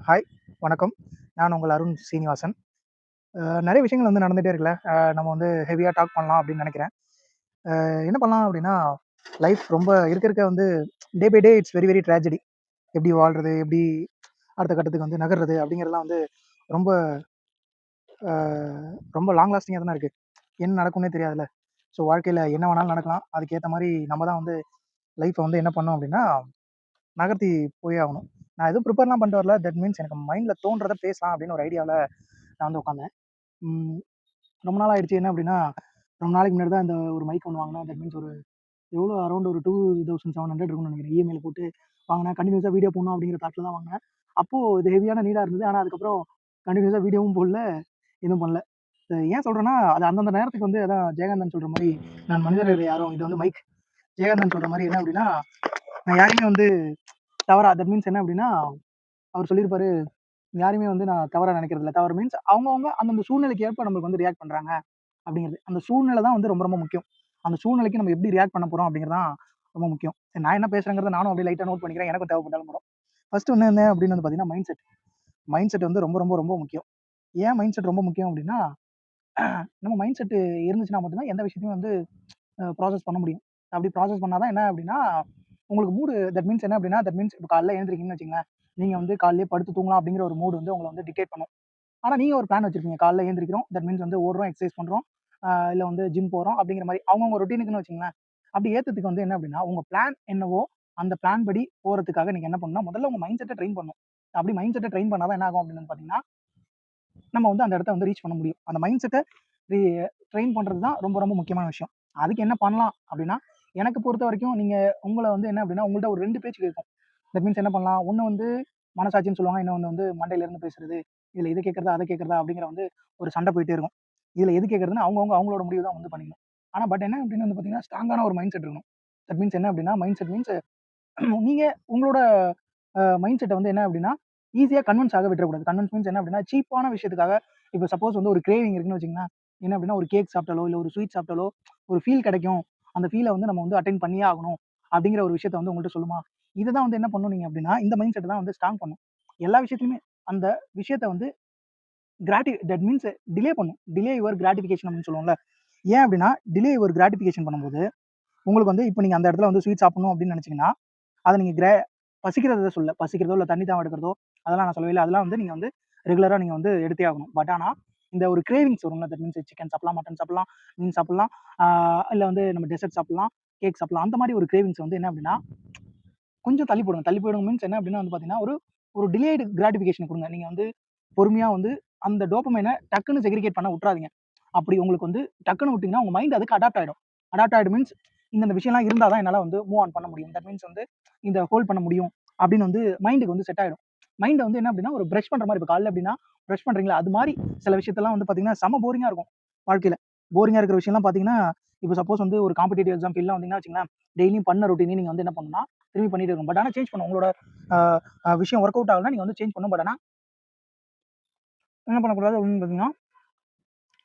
Hi, வணக்கம். நான் உங்கள் அருண் சீனிவாசன். நெறைய விஷயங்கள் வந்து நடந்துட்டே இருக்குல்ல. நம்ம வந்து ஹெவியா டாக் பண்ணலாம் அப்படின்னு நெனைக்கிறேன். என்ன பண்ணலாம் அப்படின்னா, லைஃப் ரொம்ப இருக்க இருக்க வந்து day by day it's very very tragedy. எப்படி வாழ்றது? எப்படி அடுத்த கட்டத்துக்கு வந்து நகர்றது? அப்படிங்கிறதெல்லாம் வந்து ரொம்ப அ ரொம்ப லாங் லாஸ்டிங்கா தானே இருக்கு. என்ன நடக்கும்னே தெரியாதுல்ல. ஸோ வாழ்க்கையில என்ன வேணாலும் நடக்கலாம். அதுக்கேத்த மாரி நம்ம தான் வந்து லைஃப்ப வந்து என்ன பண்ணணும் அப்படின்னா, நகர்த்தி போயே ஆகணும். நான் எதுவும் ப்ரிப்பேர்லாம் பண்ணிட்டு வரல. தட் மீன்ஸ் எனக்கு மைண்ட்ல தோன்றத பேசலாம் அப்படின்னு ஒரு ஐடியால நான் வந்து உட்காந்தேன். ம். ரொம்ப நாள் ஆயிடுச்சு. என்ன அப்படின்னா, ரொம்ப நாளைக்கு முன்னாடி தான் இந்த ஒரு மைக் ஒண்ணு வாங்குனேன். தட் மீன்ஸ் ஒரு எவ்வளோ அரவுண்ட் ஒரு 2700 இருக்கும்னு நினைக்கிறேன். இஎம்ஐல போட்டு வாங்குனேன். கன்டினியூஸா வீடியோ போடணும் அப்படிங்கிற தாட்ல தான் வாங்குனேன். அப்போ இது ஹெவியான நீடா இருந்தது. ஆனா அதுக்கப்புறம் கன்டினியூஸா வீடியோவும் போடல, எதுவும் பண்ணல. ஏன் சொல்றேன்னா, அது அந்தந்த நேரத்துக்கு வந்து அதான் ஜெயகாந்தன் சொல்ற மாரி, "நான் மனிதர் இல்லை யாரும். இது வந்து மைக்." ஜெயகாந்தன் சொல்ற மாரி என்ன அப்படின்னா, நான் யாரையுமே வந்து தவறா தட் மீன்ஸ் என்ன அப்படின்னா, அவர் சொல்லியிருப்பாரு, யாரையுமே வந்து நான் தவறா நினைக்கிறது இல்ல. தவறு மீன்ஸ் அவங்கவங்க அந்தந்த சூழ்நிலைக்கு ஏற்ப நம்மளுக்கு வந்து ரியாக்ட் பண்றாங்க. அப்படிங்கிறது. அந்த சூழ்நிலை தான் வந்து ரொம்ப ரொம்ப முக்கியம். அந்த சூழ்நிலைக்கு நம்ம எப்படி ரியாக்ட் பண்ண போறோம் அப்படிங்கிறது தான் ரொம்ப முக்கியம். சரி நான் என்ன பேசுறேங்கிறத நானும் அப்படியே லைட்டா நோட் பண்ணிக்கிறேன். எனக்கும் தேவைப்பட்டாலும் படும். ஃபர்ஸ்ட் ஒண்ணு என்ன அப்படின்னு வந்து பார்த்தீங்கன்னா, மைண்ட் செட். மைண்ட் செட் வந்து ரொம்ப ரொம்ப ரொம்ப முக்கியம். ஏன் மைண்ட் செட் ரொம்ப முக்கியம் அப்படின்னா, நம்ம மைண்ட் செட் இருந்துச்சுன்னா மட்டும் தான் எந்த விஷயத்தையும் வந்து ப்ராசஸ் பண்ண முடியும். அப்படி ப்ராசஸ் பண்ணா தான் என்ன அப்படின்னா, உங்களுக்கு மூடு தட் மீன்ஸ் என்ன அப்படின்னா, தட் மீன்ஸ் இப்ப காலைல எழுந்திரிக்கிறீங்கன்னு வச்சுக்கங்களேன். நீங்க வந்து காலையிலேயே படுத்து தூங்கலாம் அப்படிங்கிற ஒரு மூடு வந்து உங்கள வந்து டிக்டேட் பண்ணும். ஆனா நீங்க ஒரு பிளான் வச்சிருப்பீங்க. காலைல எழுந்திரிக்கிறோம். தட் மீன்ஸ் வந்து ஓடுறோம், எக்சர்சைஸ் பண்றோம். இல்ல வந்து ஜிம் போறோம் அப்படிங்கிற மாரி அவங்கவங்க ரொட்டீனுக்குன்னு வச்சுக்கங்களேன். அப்படி ஏத்ததுக்கு வந்து என்ன அப்படின்னா, உங்க பிளான் என்னவோ, அந்த பிளான் படி போறதுக்காக நீங்க என்ன பண்ணணும்னா, முதல்ல உங்க மைண்ட் செட்ட ட்ரெயின் பண்ணணும். அப்படி மைண்ட் செட்ட ட்ரெயின் பண்ணா தான் என்ன ஆகும் அப்படின்னு வந்து பார்த்தீங்கன்னா, நம்ம வந்து அந்த இடத்த வந்து ரீச் பண்ண முடியும். அந்த மைண்ட் செட்ட ரீ ட்ரெயின் பண்றது தான் ரொம்ப ரொம்ப முக்கியமான விஷயம். அதுக்கு என்ன பண்ணலாம் அப்படின்னா, எனக்கு பொறுத்தவரைக்கும் நீங்க உங்கள வந்து என்ன அப்படின்னா, உங்கள்ட்ட ஒரு 2 பேச்சு கேட்கும். தட் மீன்ஸ் என்ன பண்ணலாம், ஒண்ணு வந்து மனசாட்சின்னு சொல்லுவாங்க. இன்னொன்னு வந்து மண்டையில இருந்து பேசுறது. இதுல இத கேட்கிறதா, அத கேட்கிறதா அப்படிங்கிற வந்து ஒரு சண்டை போயிட்டே இருக்கும். இதுல எது கேட்கிறதுன்னு அவங்கவங்க அவங்களோட முடிவு தான் வந்து பண்ணிக்கணும். ஆனா பட் என்ன அப்படின்னு வந்து பார்த்தீங்கன்னா, ஸ்ட்ராங்கான ஒரு மைண்ட் செட் இருக்கணும். தட் மீன்ஸ் என்ன அப்படின்னா, மைண்ட் செட் மீன்ஸ் நீங்க உங்களோட மைண்ட் செட்ட வந்து என்ன அப்படின்னா, ஈஸியா கன்வின்ஸ் ஆக விட்டுறக்கூடாது. கன்வின்ஸ் மீன்ஸ் என்ன அப்படின்னா, சீப்பான விஷயத்துக்காக இப்ப சப்போஸ் வந்து ஒரு கிரேவிங் இருக்குன்னு வச்சுக்கங்களேன். என்ன அப்படின்னா, ஒரு கேக் சாப்பிட்டாலோ, இல்ல ஒரு ஸ்வீட் சாப்பிட்டாலோ, ஒரு ஃபீல் கிடைக்கும். அந்த ஃபீல வந்து நம்ம வந்து அட்டெண்ட் பண்ணியே ஆகணும். அப்படிங்கிற ஒரு விஷயத்த வந்து உங்கள்ட்ட சொல்லுமா? இததான் வந்து என்ன பண்ணும் நீங்க அப்படின்னா, இந்த மைண்ட் செட்ட தான் வந்து ஸ்ட்ராங் பண்ணும். எல்லா விஷயத்திலுமே அந்த விஷயத்த வந்து தட் மீன்ஸ் டிலே பண்ணும். டிலே யுவர் கிராட்டிஃபிகேஷன் அப்படின்னு சொல்லுவோம்ல. ஏன் அப்படின்னா, டிலே யுவர் கிராட்டிஃபிகேஷன் பண்ணும்போது, உங்களுக்கு வந்து இப்ப நீங்க அந்த இடத்துல வந்து ஸ்வீட் சாப்பிடணும் அப்படின்னு நினைச்சீங்கன்னா, அத நீங்க பசிக்கிறத சொல்லல. பசிக்கிறதோ, இல்ல தண்ணி தாகம் எடுக்கிறதோ, அதெல்லாம் நான் சொல்லவே இல்ல. அதெல்லாம் வந்து நீங்க வந்து ரெகுலரா நீங்க வந்து எடுத்தே ஆகணும். பட் ஆனா, இந்த ஒரு கிரேவிங்ஸ் வரும்ல. தட் மீன்ஸ் சிக்கன் சாப்பிடலாம், மட்டன் சாப்பிடலாம், மீன் சாப்பிடலாம், ஆ இல்ல வந்து நம்ம டெசர்ட் சாப்பிடலாம், கேக் சாப்பிடலாம். அந்த மாரி ஒரு கிரேவிங்ஸ் வந்து என்ன அப்படின்னா, கொஞ்சம் தள்ளி போடுங்க. தள்ளி போடுங்க மீன்ஸ் என்ன அப்படின்னா வந்து பார்த்தீங்கன்னா, ஒரு ஒரு டிலேய்டு கிராட்டிஃபிகேஷன் குடுங்க. நீங்க வந்து பொறுமையா வந்து அந்த டோபமைன டக்குன்னு செக்ரிகேட் பண்ண உட்றாதீங்க. அப்படி உங்களுக்கு வந்து டக்குன்னு விட்டீங்கன்னா, உங்க மைண்ட் அதுக்கு அடாப்ட் ஆயிடும். அடாப்ட் ஆயிடும் மீன்ஸ் இந்தந்த விஷயம்லாம் இருந்தா தான் என்னால வந்து மூவ் ஆன் பண்ண முடியும். தட் மீன்ஸ் வந்து இந்த ஹோல்ட் பண்ண முடியும் அப்படின்னு வந்து மைண்டுக்கு வந்து செட் ஆயிடும். மைண்ட் வந்து என்ன அப்படின்னா, ஒரு பிரஷ் பண்ற மாரி இப்ப காலைல எப்படின்னா பிரஷ் பண்றீங்களா, அது மாரி சில விஷயத்தெல்லாம் வந்து பார்த்தீங்கன்னா, செம்ம போரிங்கா இருக்கும் வாழ்க்கையில. போரிங்கா இருக்கிற விஷயம்லாம் பார்த்தீங்கன்னா, இப்ப சப்போஸ் வந்து ஒரு காம்படிட்டிவ் எக்ஸாம் ஃபீல்ட்லாம் வந்தீங்கன்னா வச்சுக்கங்களேன், டெய்லியும் பண்ண ரொட்டீனே நீங்க வந்து என்ன பண்ணணும்னா, திரும்பி பண்ணிட்டு இருக்கணும். பட் ஆனா சேஞ்ச் பண்ணணும். உங்களோட அ விஷயம் ஒர்க் அவுட் ஆகலன்னா நீங்க வந்து சேஞ்ச் பண்ணணும். பட் ஆனா என்ன பண்ணக்கூடாது அப்படின்னு பார்த்தீங்கன்னா,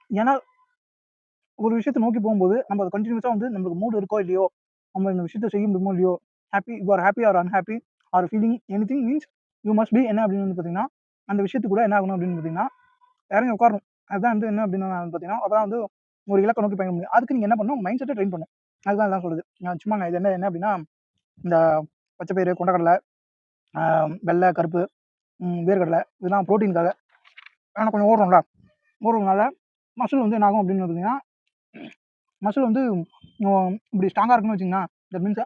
ஏன்னா ஒரு விஷயத்த நோக்கி போகும்போது, நம்ம அத கன்டினியூஸா வந்து நம்மளுக்கு மூட் இருக்கோ இல்லையோ, நம்ம இந்த விஷயத்த செய்ய முடியுமோ இல்லையோ, you are happy or unhappy or feeling anything means you must be என்ன அப்படின்னு வந்து பார்த்தீங்கன்னா, அந்த விஷயத்துக்கு கூட என்ன ஆகணும் அப்படின்னு பார்த்தீங்கன்னா, இறங்கி உட்காரணும். அதுதான் வந்து என்ன அப்படின்னு பார்த்தீங்கன்னா, அப்பதான் வந்து ஒரு இலக்க நோக்கி பயணம் முடியும். அதுக்கு நீங்க என்ன பண்ணணும், மைண்ட் செட்ட ட்ரெயின் பண்ணணும். அதுதான் எல்லாம் சொல்லுது. சும்மாங்க இது என்ன என்ன அப்படின்னா, இந்த பச்சை பயிறு, கொண்டைக்கடலை, அ வெள்ளை, கருப்பு, வேர்க்கடலை இதெல்லாம் புரோட்டீனுக்காக. ஆனா கொஞ்சம் ஓடுறோம்ல, ஓடுறதுனால மசில் வந்து என்ன ஆகும் அப்படின்னு பார்த்தீங்கன்னா, மசில் வந்து இப்படி ஸ்ட்ராங்கா இருக்குன்னு வச்சுக்கங்களேன். தட் மீன்ஸ்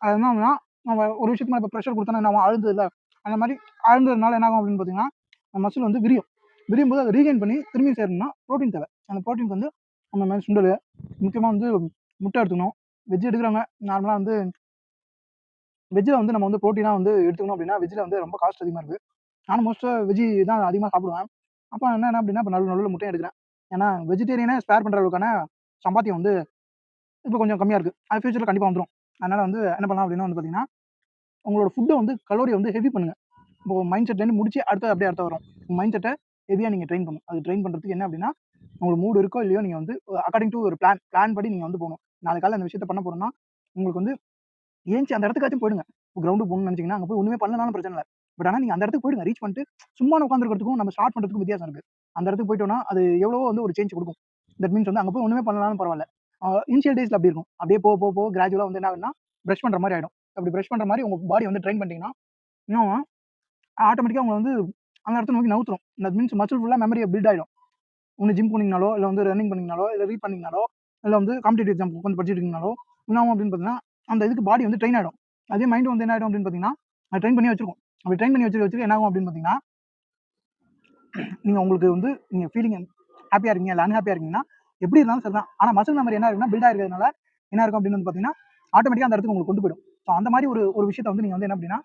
அது என்ன ஆகும்னா, நம்ம ஒரு விஷயத்துக்கு மேல இப்ப பிரஷர் குடுத்தோம்னா என்ன ஆகும்? அழுந்ததுல்ல, அந்த மாரி அழுந்ததுனால என்ன ஆகும் அப்படின்னு பார்த்தீங்கன்னா, அந்த மசில் வந்து விரியும். விரியும்போது அத ரீகெயின் பண்ணி திரும்பியும் சேரணும்னா புரோட்டீன் தேவை. அந்த புரோட்டீனுக்கு வந்து அந்த மாரி சுண்டலு, முக்கியமா வந்து முட்டை எடுத்துக்கணும். வெஜ் எடுக்கிறவங்க நார்மலா வந்து வெஜ்ஜில வந்து நம்ம வந்து புரோட்டீனா வந்து எடுத்துக்கணும் அப்படின்னா, வெஜ்ஜில வந்து ரொம்ப காஸ்ட் அதிகமா இருக்கு. நானும் மோஸ்ட்டா வெஜ்ஜி தான் அதிகமா சாப்பிடுவேன். அப்ப என்ன அப்படின்னா, இப்ப நடுவுல நடுவுல முட்டையும் எடுக்கிறேன். ஏன்னா வெஜிடேரியனே ஸ்பேர் பண்ற அளவுக்கான சம்பாத்தியம் வந்து இப்ப கொஞ்சம் கம்மியா இருக்கு. அது ஃபியூச்சர்ல கண்டிப்பா வந்துரும். அதனால வந்து என்ன பண்ணலாம் அப்படின்னா வந்து பார்த்தீங்கன்னா, உங்களோட ஃபுட்ட வந்து கலோரிய வந்து ஹெவி பண்ணுங்க. இப்போ மைண்ட் செட்லேருந்து முடிச்சு அடுத்தது அப்படியே அடுத்து வரும். மைண்ட் செட்ட ஹெவியா நீங்க ட்ரெயின் பண்ணணும். அது ட்ரெயின் பண்றதுக்கு என்ன அப்படின்னா, உங்களுக்கு மூட் இருக்கோ இல்லையோ நீங்க வந்து அக்கார்டிங் டூ ஒரு பிளான் படி நீங்க வந்து போணும். நாளைக்கு காலையில அந்த விஷயத்த பண்ண போறோம்னா, உங்களுக்கு வந்து ஏந்திச்சு அந்த இடத்துக்காச்சும் போயிடுங்க. இப்போ கிரவுண்டுக்கு போகணும்னு நினைச்சீங்கன்னா, அங்க போய் ஒண்ணுமே பண்ணலனாலும் பிரச்சனை இல்ல. பட் ஆனா நீங்க அந்த இடத்துக்கு போயிடுங்க. ரீச் பண்ணிட்டு சும்மா உட்காந்துருக்கிறதுக்கும் நம்ம ஸ்டார்ட் பண்றதுக்கும் வித்தியாசம் இருக்கு. அந்த இடத்துக்கு போயிட்டோம்னா அது எவ்வளவோ வந்து ஒரு சேஞ்ச் கொடுக்கும். தட் மீன்ஸ் வந்து அங்க போய் ஒண்ணுமே பண்ணலனாலும் பரவாயில்ல. இனிஷியல் டேஸ்ல அப்படி இருக்கும். அப்படியே போக போக போக கிராஜுவலா வந்து என்ன ஆகுதுன்னா பிரஷ் பண்ற மாதிரி ஆயிடும். அப்படி பிரஷ் பண்ற மாதிரி உங்க பாடி வந்து ட்ரெயின் பண்ணிட்டீங்கன்னா இன்னும் ஆட்டோமேட்டிக்கா உங்களை வந்து அந்த இடத்த நோக்கி நவுத்துரும். தட் மீன்ஸ் மசில் ஃபுல்லா மெமரியை பில்ட் ஆயிடும். ஒன்று ஜிம் போனீங்கனாலோ இல்லை வந்து ரன்னிங் பண்ணீங்கனாலோ இல்லை ரீட் பண்ணீங்கனாலோ இல்லை வந்து காம்படிட்டிவ் எக்ஸாம் உட்காந்து படிச்சுட்டு இருக்கீங்கனாலோ என்ன ஆகும் அப்படின்னு பார்த்தீங்கன்னா அந்த இதுக்கு பாடி வந்து ட்ரெயின் ஆகிடும். அதே மைண்ட் வந்து என்ன ஆகிடும் அப்படின்னு பார்த்தீங்கன்னா அது ட்ரெயின் பண்ணி வச்சிருக்கும். அப்படி ட்ரெயின் பண்ணி வச்சு என்ன ஆகும் அப்படின்னு பார்த்தீங்கன்னா நீங்கள் உங்களுக்கு வந்து நீங்கள் ஃபீலிங் ஹாப்பியாக இருக்கீங்க இல்லை அன்ஹாப்பியாக இருக்கீங்கன்னா எப்படி இருந்தாலும் சரி தான். ஆனால் மசில் மெமரி என்ன இருக்குன்னா பில்ட் ஆகிறதுனால என்ன இருக்கும் அப்படின்னு வந்து பார்த்தீங்கன்னா ஆட்டோமேட்டிக்காக அந்த இடத்துக்கு உங்களுக்கு கொண்டு போயிடும். ஸோ அந்த மாதிரி ஒரு விஷயத்தை வந்து நீங்கள் வந்து என்ன அப்படின்னா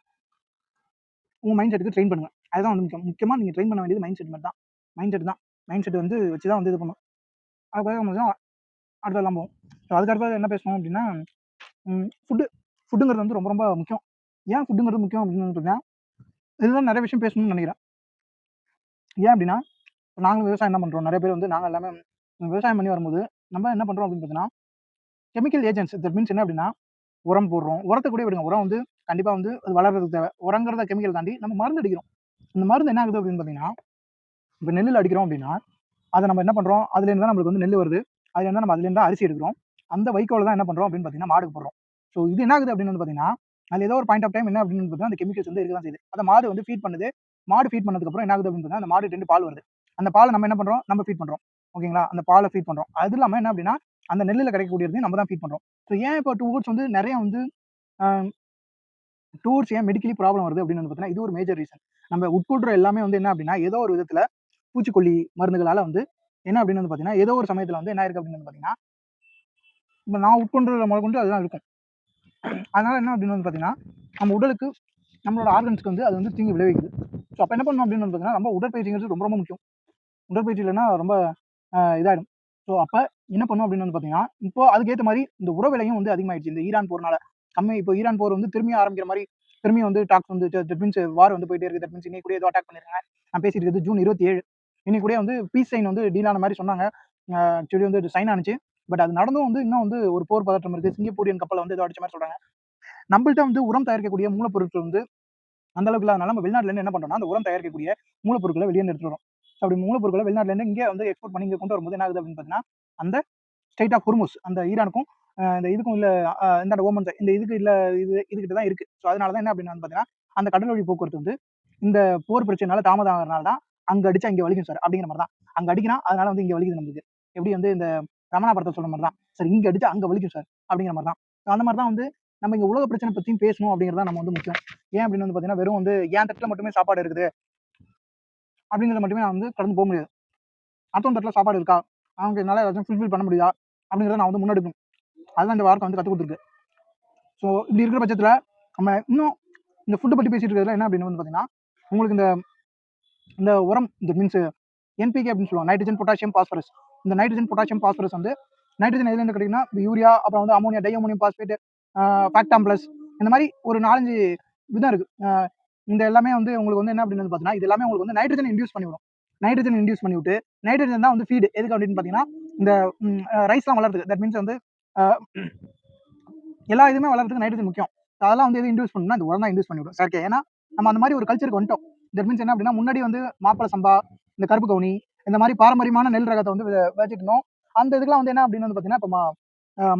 உங்கள் மைண்ட் செட்டுக்கு ட்ரெயின் பண்ணுங்க. அதுதான் வந்து முக்கியமாக நீங்கள் ட்ரெயின் பண்ண வேண்டியது மைண்ட் செட் மாதிரி தான். மைண்ட் செட் தான். மைண்ட் செட் வந்து வச்சு தான் வந்து இது பண்ணும். அதுக்காக அடுத்ததெல்லாம் போகும். ஸோ அதுக்கு அடுத்தது என்ன பேசணும் அப்படின்னா ஃபுட்டுங்கிறது வந்து ரொம்ப ரொம்ப முக்கியம். ஏன் ஃபுட்டுங்கிறது முக்கியம் அப்படின்னு பார்த்தீங்கன்னா இதுதான் நிறைய விஷயம் பேசணும்னு நினைக்கிறேன். ஏன் அப்படின்னா நாங்கள் விவசாயம் என்ன பண்ணுறோம், நிறைய பேர் வந்து நாங்கள் எல்லாமே விவசாயம் பண்ணி வரும்போது நம்ம என்ன பண்ணுறோம் அப்படின்னு பார்த்தீங்கன்னா கெமிக்கல் ஏஜென்ட்ஸ். தட் மீன்ஸ் என்ன அப்படின்னா உரம் போடுறோம். உரத்தை கூட விடுங்க, உரம் வந்து கண்டிப்பாக வந்து அது வளர்றதுக்கு தேவை. உரங்கிறத கெமிக்கல் தாண்டி நம்ம மருந்து அடிக்கிறோம். இந்த மருந்து என்ன ஆகுது அப்படின்னு பார்த்தீங்கன்னா இப்போ நெல்லில் அடிக்கிறோம் அப்படின்னா அதை நம்ம என்ன பண்ணுறோம், அதுலேருந்து தான் நம்மளுக்கு வந்து நெல் வருது. அதுலேருந்து நம்ம அதுலேருந்து அரிசி எடுக்கிறோம். அந்த வைக்கோல தான் என்ன பண்ணுறோம் அப்படின்னு பார்த்தீங்கன்னா மாடுக்கு போடுறோம். ஸோ இது என்ன ஆகுது அப்படின்னு வந்து பார்த்தீங்கன்னா அதில் ஏதோ ஒரு பாயிண்ட் ஆஃப் டைம் என்ன அப்படின்னு பார்த்தீங்கன்னா அந்த கெமிக்கல்ஸ் வந்து இருக்க தான் செய்யுது. அந்த மாடு வந்து ஃபீட் பண்ணுது. மாடு ஃபீட் பண்ணதுக்கப்புறம் என்ன ஆகுது அப்படின்னு பார்த்தீங்கன்னா அந்த மாடு 2 பால் வருது. அந்த பாலை நம்ம என்ன பண்ணுறோம், நம்ம ஃபீட் பண்ணுறோம். ஓகேங்களா, அந்த பாலை ஃபீட் பண்ணுறோம். அது இல்லாமல் என்ன அப்படின்னா அந்த நெல்லில் கிடைக்கக்கூடியது நம்ம தான் ஃபீட் பண்ணுறோம். ஸோ ஏன் இப்போ டூவர்ட்ஸ் வந்து நிறைய வந்து டூவர்ட்ஸ் ஏன் மெடிக்கலி ப்ராப்ளம் வருது அப்படின்னு வந்து பார்த்தீங்கன்னா இது ஒரு மேஜர் ரீசன். நம்ம உட்கொள்ற எல்லாமே வந்து என்ன அப்படின்னா ஏதோ ஒரு விதத்தில் பூச்சிக்கொல்லி மருந்துகளால் வந்து என்ன அப்படின்னு வந்து பார்த்தீங்கன்னா ஏதோ ஒரு சமயத்தில் வந்து என்ன இருக்குது அப்படின்னு வந்து பார்த்தீங்கன்னா இப்போ நான் உட்கொண்டதில் முதற்கொண்டு அதுதான் இருக்கும். அதனால என்ன அப்படின்னு வந்து பார்த்தீங்கன்னா நம்ம உடலுக்கு நம்மளோட ஆர்கன்ஸ்க்கு வந்து அது வந்து தீங்கு விளைவிக்குது. ஸோ அப்போ என்ன பண்ணணும் அப்படின்னு வந்து பார்த்தீங்கன்னா நம்ம உடற்பயிற்சிங்கிறது ரொம்ப ரொம்ப முக்கியம். உடற்பயிற்சி இல்லைன்னா ரொம்ப இதாகிடும். ஸோ அப்போ என்ன பண்ணும் அப்படின்னு வந்து பார்த்தீங்கன்னா இப்போ அதுக்கேற்ற மாதிரி இந்த உர விலையும் வந்து அதிகமாகிடுச்சு. இந்த ஈரான் போர்னால இப்போ ஈரான் போர் வந்து திரும்பி ஆரம்பிக்கிற மாதிரி திரும்பி வந்து டாக்ஸ் வந்து தட் மீன்ஸ் வார் வந்து போயிட்டே இருக்குது. தட் மீன்ஸ் இன்னைக்கு கூட ஏதோ அட்டாக் பண்ணிருக்காங்க. நான் பேசிட்டு இருக்கிறது ஜூன் 27. இன்னைக்கு கூட வந்து பீஸ் சைன் வந்து டீல் ஆன மாதிரி சொன்னாங்க. ஆக்சுவலி வந்து சைன் ஆனிச்சு. பட் அது நடந்தும் வந்து இன்னும் வந்து ஒரு போர் பதற்றம் இருக்குது. சிங்கப்பூரியன் கப்பலை வந்து ஏதோ அடிச்ச மாதிரி சொல்றாங்க. நம்மள்ட்ட வந்து உரம் தயாரிக்கக்கூடிய மூலப்பொருட்கள் வந்து அந்த அளவுக்கு இல்லாதனால நம்ம வெளிநாட்டுல இருந்து என்ன பண்றோம்னா அந்த உரம் தயாரிக்கக்கூடிய மூலப்பொருட்களை வெளியே எடுத்துட்டு வரோம். அப்படி மூலப்பொருட்களை வெளிநாட்டுல இருந்து இங்கே வந்து எக்ஸ்போர்ட் பண்ணி இங்கே கொண்டு வரும்போது என்ன ஆகுது அப்படின்னு பார்த்தீங்கன்னா அந்த ஸ்டேட் ஆஃப் ஹுர்முஸ் அந்த ஈரானுக்கும் இந்த இதுக்கும் இல்ல இந்த ஓமன் இந்த இதுக்கு இல்ல இதுகிட்ட தான் இருக்கு. ஸோ அதனால தான் என்ன அப்படின்னு பார்த்தீங்கன்னா அந்த கடல் வழி போக்குவரத்து வந்து இந்த போர் பிரச்சனைனால தாமதம் ஆகிறனால தான் அங்க அடிச்சா இங்க வலிக்கும் சார் அப்படிங்கிற மாதிரி தான். அங்க அடிக்கிறான் அதனால வந்து இங்க வலிக்குது நம்மளுக்கு. எப்படி வந்து இந்த ரமணா படத்தை சொல்ற மாதிரி தான் சார் இங்க அடிச்சா அங்க வலிக்கும் சார் அப்படிங்கிற மாதிரி தான். அந்த மாதிரி தான் வந்து நம்ம இங்க உலக பிரச்சனை பத்தியும் பேசணும் அப்படிங்கிறத நம்ம வந்து முக்கியம். ஏன் அப்படின்னு வந்து பார்த்தீங்கன்னா வெறும் வந்து ஏன் தட்டில் மட்டுமே சாப்பாடு இருக்குது அப்படிங்கிறத மட்டுமே நான் வந்து கடந்து போக முடியாது. அடுத்தவங்க தட்டில் சாப்பாடு இருக்கா, அவங்க என்னால் ஏதாச்சும் ஃபுல்ஃபில் பண்ண முடியுதா அப்படிங்கிறத நான் வந்து முன்னெடுக்கணும். அதுதான் இந்த வார்த்தை வந்து கற்றுக் கொடுத்துருக்கு. ஸோ இப்படி இருக்கிற பட்சத்தில் நம்ம இன்னும் இந்த ஃபுட்டை பற்றி பேசிட்டு இருக்கிறதுல என்ன அப்படின்னு வந்து பார்த்தீங்கன்னா உங்களுக்கு இந்த இந்த உரம் இந்த மீன்ஸ் என்பிகே அப்படின்னு சொல்லுவாங்க, நைட்ரஜன் பொட்டாசியம் பாஸ்பரஸ். இந்த நைட்ரஜன் பொட்டாசியம் பாஸ்பரஸ் வந்து நைட்ரஜன் எதுலேருந்து கிடைக்குன்னா யூரியா, அப்புறம் வந்து ammonia di ammonium phosphate, Factam plus, இந்த மாதிரி ஒரு 4-5 விதம் இருக்கு. இந்த எல்லாமே வந்து உங்களுக்கு வந்து என்ன அப்படின்னு வந்து பார்த்தீங்கன்னா இது எல்லாமே உங்களுக்கு வந்து நைட்ரஜன் இன்டியூஸ் பண்ணி விடும். நைட்ரஜன் இன்டியூஸ் பண்ணி விட்டு நைட்ரஜன் தான் வந்து ஃபீடு எதுக்கு அப்படின்னு பார்த்தீங்கன்னா இந்த ரைஸ்லாம் வளர்றதுக்கு. தட் மீன்ஸ் வந்து எல்லா இதுவுமே வளர்றதுக்கு நைட்ரஜன் முக்கியம். அதெல்லாம் வந்து எது இன்டியூஸ் பண்ணணும்னா இந்த உரம் தான் இன்டியூஸ் பண்ணி விடும் செயற்கை. ஏன்னா நம்ம அந்த மாதிரி ஒரு கல்ச்சருக்கு வந்துட்டோம். தட் மீன்ஸ் என்ன அப்படின்னா முன்னாடி வந்து மாப்பிள சம்பா, இந்த கருப்பு கவுனி, இந்த மாதிரி பாரம்பரியமான நெல் ரகத்தை வந்து வச்சுட்டு இருந்தோம். அந்த இதுக்கெல்லாம் வந்து என்ன அப்படின்னு வந்து பார்த்தீங்கன்னா இப்போ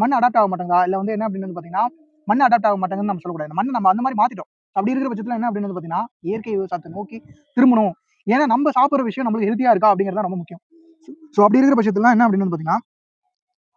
மண் அடாப்ட் ஆக மாட்டாங்க. இல்லை வந்து என்ன அப்படின்னு வந்து பார்த்தீங்கன்னா மண் அடாப்ட் ஆக மாட்டாங்கன்னு நம்ம சொல்லக்கூடாது. மண் நம்ம அந்த மாதிரி மாத்திட்டோம். அப்படி இருக்கிற பட்சத்தில் என்ன அப்படின்னு வந்து பார்த்தீங்கன்னா இயற்கை விவசாயத்தை நோக்கி திரும்பணும். ஏன்னா நம்ம சாப்பிட்ற விஷயம் நம்மளுக்கு ஹெல்த்தியா இருக்கா அப்படிங்கிறது ரொம்ப முக்கியம். ஸோ அப்படி இருக்கிற பட்சத்துல என்ன அப்படின்னு வந்து பார்த்தீங்கன்னா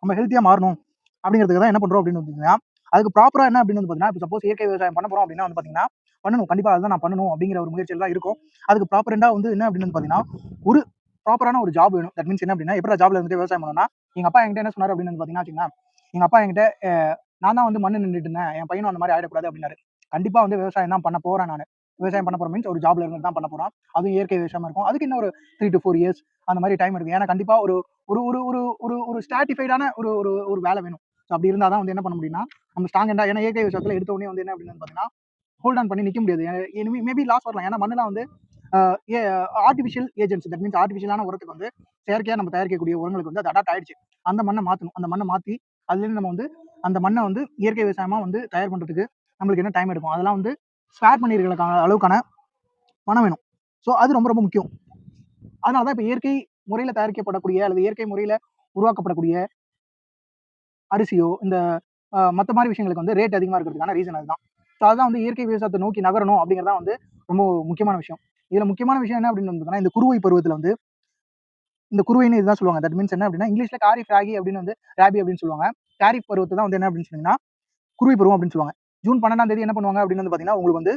நம்ம ஹெல்த்தியா மாறணும் அப்படிங்கிறதுக்கு தான் என்ன பண்றோம் அப்படின்னு பார்த்தீங்கன்னா அதுக்கு ப்ராப்பரா என்ன அப்படின்னு வந்து பார்த்தீங்கன்னா இப்போ சப்போஸ் இயற்கை விவசாயம் பண்ண போறோம் அப்படின்னா வந்து பார்த்தீங்கன்னா பண்ணணும், கண்டிப்பா அதுதான் நான் பண்ணணும் அப்படிங்கிற ஒரு முயற்சியில் தான் இருக்கும். அதுக்கு ப்ராப்பரண்டா வந்து என்ன அப்படின்னு வந்து பார்த்தீங்கன்னா ஒரு ப்ராப்பரான ஒரு ஜாப் வேணும். தட் மீன்ஸ் என்ன அப்படின்னா எப்படி ஜாப்ல இருந்துட்டு விவசாயம் பண்ணணும்னா எங்க அப்பா என்கிட்ட என்ன சொன்னார் அப்படின்னு வந்து பார்த்தீங்கன்னா எங்க அப்பா என்கிட்ட நான் தான் வந்து மண்ணு நின்றுட்டு இருந்தேன், என் பையனும் அந்த மாதிரி ஆயிடக்கூடாது அப்படின்னாரு. கண்டிப்பா வந்து விவசாயம் தான் பண்ண போறேன் நான். விவசாயம் பண்ண போறேன் மீன்ஸ் ஒரு ஜாப்ல இருந்து தான் பண்ண போறோம். அதுவும் இயற்கை விவசாயமா இருக்கும். அதுக்கு இன்னும் ஒரு 3 to 4 இயர்ஸ் அந்த மாதிரி டைம் இருக்கு. ஏன்னா கண்டிப்பா ஒரு ஒரு ஒரு ஒரு ஒரு ஒரு ஸ்டாட்டிஃபைடான ஒரு ஒரு ஒரு வேலை வேணும். ஸோ அப்படி இருந்தால் தான் வந்து என்ன பண்ண முடியும்னா நம்ம ஸ்ட்ராங்கா. ஏன்னா இயற்கை விவசாயத்தில் எடுத்த உடனே வந்து என்ன அப்படின்னு பார்த்தீங்கன்னா ஹோல்ட் ஆன் பண்ணி நிற்க முடியாது. மேபி லாஸ் வரலாம். ஏன்னா மண்ணுலாம் வந்து ஆர்டிஃபிஷியல் ஏஜென்ட்ஸ். தட் மீன்ஸ் ஆர்டிஃபிஷியலான உரத்துக்கு வந்து செயற்கையாக நம்ம தயாரிக்கக்கூடிய உரங்களுக்கு வந்து அது அடாப்ட் ஆயிடுச்சு. அந்த மண்ணை மாற்றணும். அந்த மண்ணை மாற்றி அதுலேருந்து நம்ம வந்து அந்த மண்ணை வந்து இயற்கை விவசாயமாக வந்து தயார் பண்ணுறதுக்கு நம்மளுக்கு என்ன டைம் எடுக்கும் அதெல்லாம் வந்து ஸ்பேர் பண்ணியிருக்கிற அளவுக்கான பணம் வேணும். ஸோ அது ரொம்ப ரொம்ப முக்கியம். அதனால தான் இப்ப இயற்கை முறையில தயாரிக்கப்படக்கூடிய அல்லது இயற்கை முறையில உருவாக்கப்படக்கூடிய அரிசியோ, இந்த மத்த மாரி விஷயங்களுக்கு வந்து ரேட் அதிகமா இருக்கிறதுக்கான ரீசன் அதுதான். ஸோ அதுதான் வந்து இயற்கை விவசாயத்த நோக்கி நகரணும் அப்படிங்கிறது தான் வந்து ரொம்ப முக்கியமான விஷயம். இதுல முக்கியமான விஷயம் என்ன அப்படின்னு வந்து பார்த்தீங்கன்னா, இந்த குறுவை பருவத்துல வந்து இந்த குருவைன்னு இதுதான் சொல்லுவாங்க. தட் மீன்ஸ் என்ன அப்படின்னா, இங்கிலீஷ்ல காரிஃப், ராகி அப்படின்னு வந்து ராபி அப்படின்னு சொல்லுவாங்க. காரிஃப் பருவத்த தான் வந்து என்ன அப்படின்னு சொன்னீங்கன்னா, குருவை பருவம் அப்படின்னு சொல்லுவாங்க. ஜூன் 12ஆம் தேதி என்ன பண்ணுவாங்க அப்படின்னு வந்து பார்த்தீங்கன்னா, உங்களுக்கு வந்து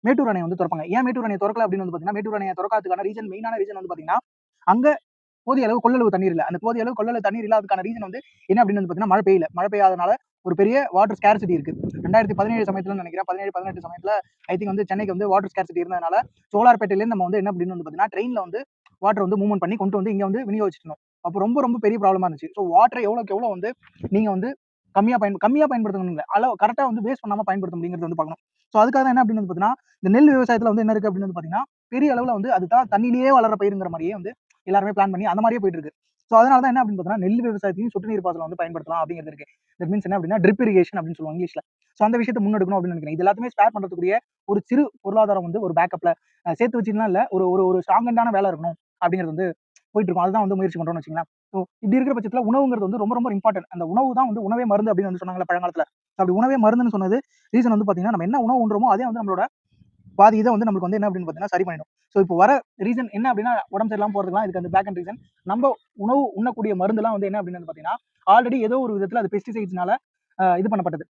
மேட்டூர் அணைய வந்து தொறப்பாங்க. ஏன் மேட்டூர் அணைய தொறக்கல அப்படின்னு வந்து பார்த்தீங்கன்னா, மேட்டூர் அணைய தொறக்காததுக்கான மெயினான ரீசன் வந்து பார்த்தீங்கன்னா, அங்க போதிய அளவு கொள்ளளவு தண்ணீர் இல்ல. அந்த போதிய அளவு கொள்ளளவு தண்ணீர் இல்லாததுக்கான ரீசன் வந்து என்ன அப்படின்னு வந்து பார்த்தீங்கன்னா, மழை பெய்யல. மழை பெய்யாதனால ஒரு பெரிய வாட்டர் ஸ்கேர்சிட்டி இருக்கு. 2017 சமயத்துலன்னு நினைக்கிறேன். 17, 18 சமயத்துல ஐ திங்க் வந்து சென்னைக்கு வந்து வாட்டர் ஸ்கேர்சிட்டி இருந்ததுனால, சோலார்பேட்டையிலேருந்து நம்ம வந்து என்ன அப்படின்னு வந்து பார்த்தீங்கன்னா, ட்ரெயின்ல வந்து வாட்டர் வந்து மூவ்மெண்ட் பண்ணி கொண்டு வந்து இங்க வந்து விநியோகிச்சுட்டு இருந்தோம். அப்போ ரொம்ப ரொம்ப பெரிய ப்ராப்ளமா இருந்துச்சு. ஸோ வாட்டர எவ்வளோக்கு எவ்வளோ வந்து நீங்க வந்து கம்மியா பயன்படுத்தணும் இல்ல. அளவு கரெக்ட்டா வந்து வேஸ்ட் பண்ணாம பயன்படுத்த முடியுங்கிறது வந்து பார்க்கணும். ஸோ அதுக்காக தான் என்ன அப்படின்னு வந்து பார்த்தீங்கன்னா, இந்த நெல் விவசாயத்துல வந்து என்ன இருக்கு அப்படின்னு வந்து பார்த்தீங்கன்னா, பெரிய அளவுல வந்து அதுதான் தண்ணியிலேயே வளர்ற பயிருங்கிற மாரியே வந்து எல்லாருமே பிளான் பண்ணி அந்த மாரியே போயிட்டு இருக்கு. ஸோ அதனால தான் என்ன அப்படின்னு பார்த்தீங்கன்னா, நெல் விவசாயத்தையும் சொட்டு நீர் பாசனம் வந்து பயன்படுத்தலாம் அப்படிங்கிறது இருக்கு. தட் மீன்ஸ் என்ன அப்படின்னா, ட்ரிப் இரிகேஷன் அப்படின்னு சொல்லுவாங்க இங்கிலீஷ்ல. ஸோ அந்த விஷயத்த முன்னெடுக்கணும் அப்படின்னு நினைக்கிறேன். இது எல்லாத்தையுமே ஸ்பேர் பண்றதுக்குரிய ஒரு சிறு பொருளாதாரம் வந்து ஒரு பேக்கப்ல சேர்த்து வச்சுக்கலாம் இல்ல. ஒரு ஒரு ஒரு ஸ்ட்ராங்கண்டான வேலை இருக்கணும் அப்படிங்கிறது வந்து போயிட்டு இருக்கும். அதுதான் வந்து முயற்சி பண்றோம்னு வச்சுக்கங்களேன். ஸோ இப்படி இருக்கிற பட்சத்துல உணவுங்கிறது வந்து ரொம்ப ரொம்ப இம்பார்ட்டன்ட். அந்த உணவு தான் வந்து உணவே மருந்து அப்படின்னு வந்து சொன்னாங்கல்ல பழங்காலத்துல. அப்படி உணவே மருந்துன்னு சொன்னது ரீசன் வந்து பாத்தீங்கன்னா, நம்ம என்ன உணவு உண்றோமோ அதே வந்து நம்மளோட பாதி இத வந்து நம்மளுக்கு வந்து என்ன அப்படின்னு பார்த்தீங்கன்னா, சரி பண்ணிடும். ஸோ இப்போ வர ரீசன் என்ன அப்படின்னா, உடம்பு சரியில்லாம போறதுக்குலாம் இதுக்கு அந்த பேக் அண்ட் ரீசன் நம்ம உணவு உண்ணக்கூடிய மருந்துலாம் வந்து என்ன அப்படின்னு வந்து பார்த்தீங்கன்னா, ஆல்ரெடி ஏதோ ஒரு விதத்துல அது பெஸ்டிசைட்ஸ்னால இது பண்ணப்பட்டது.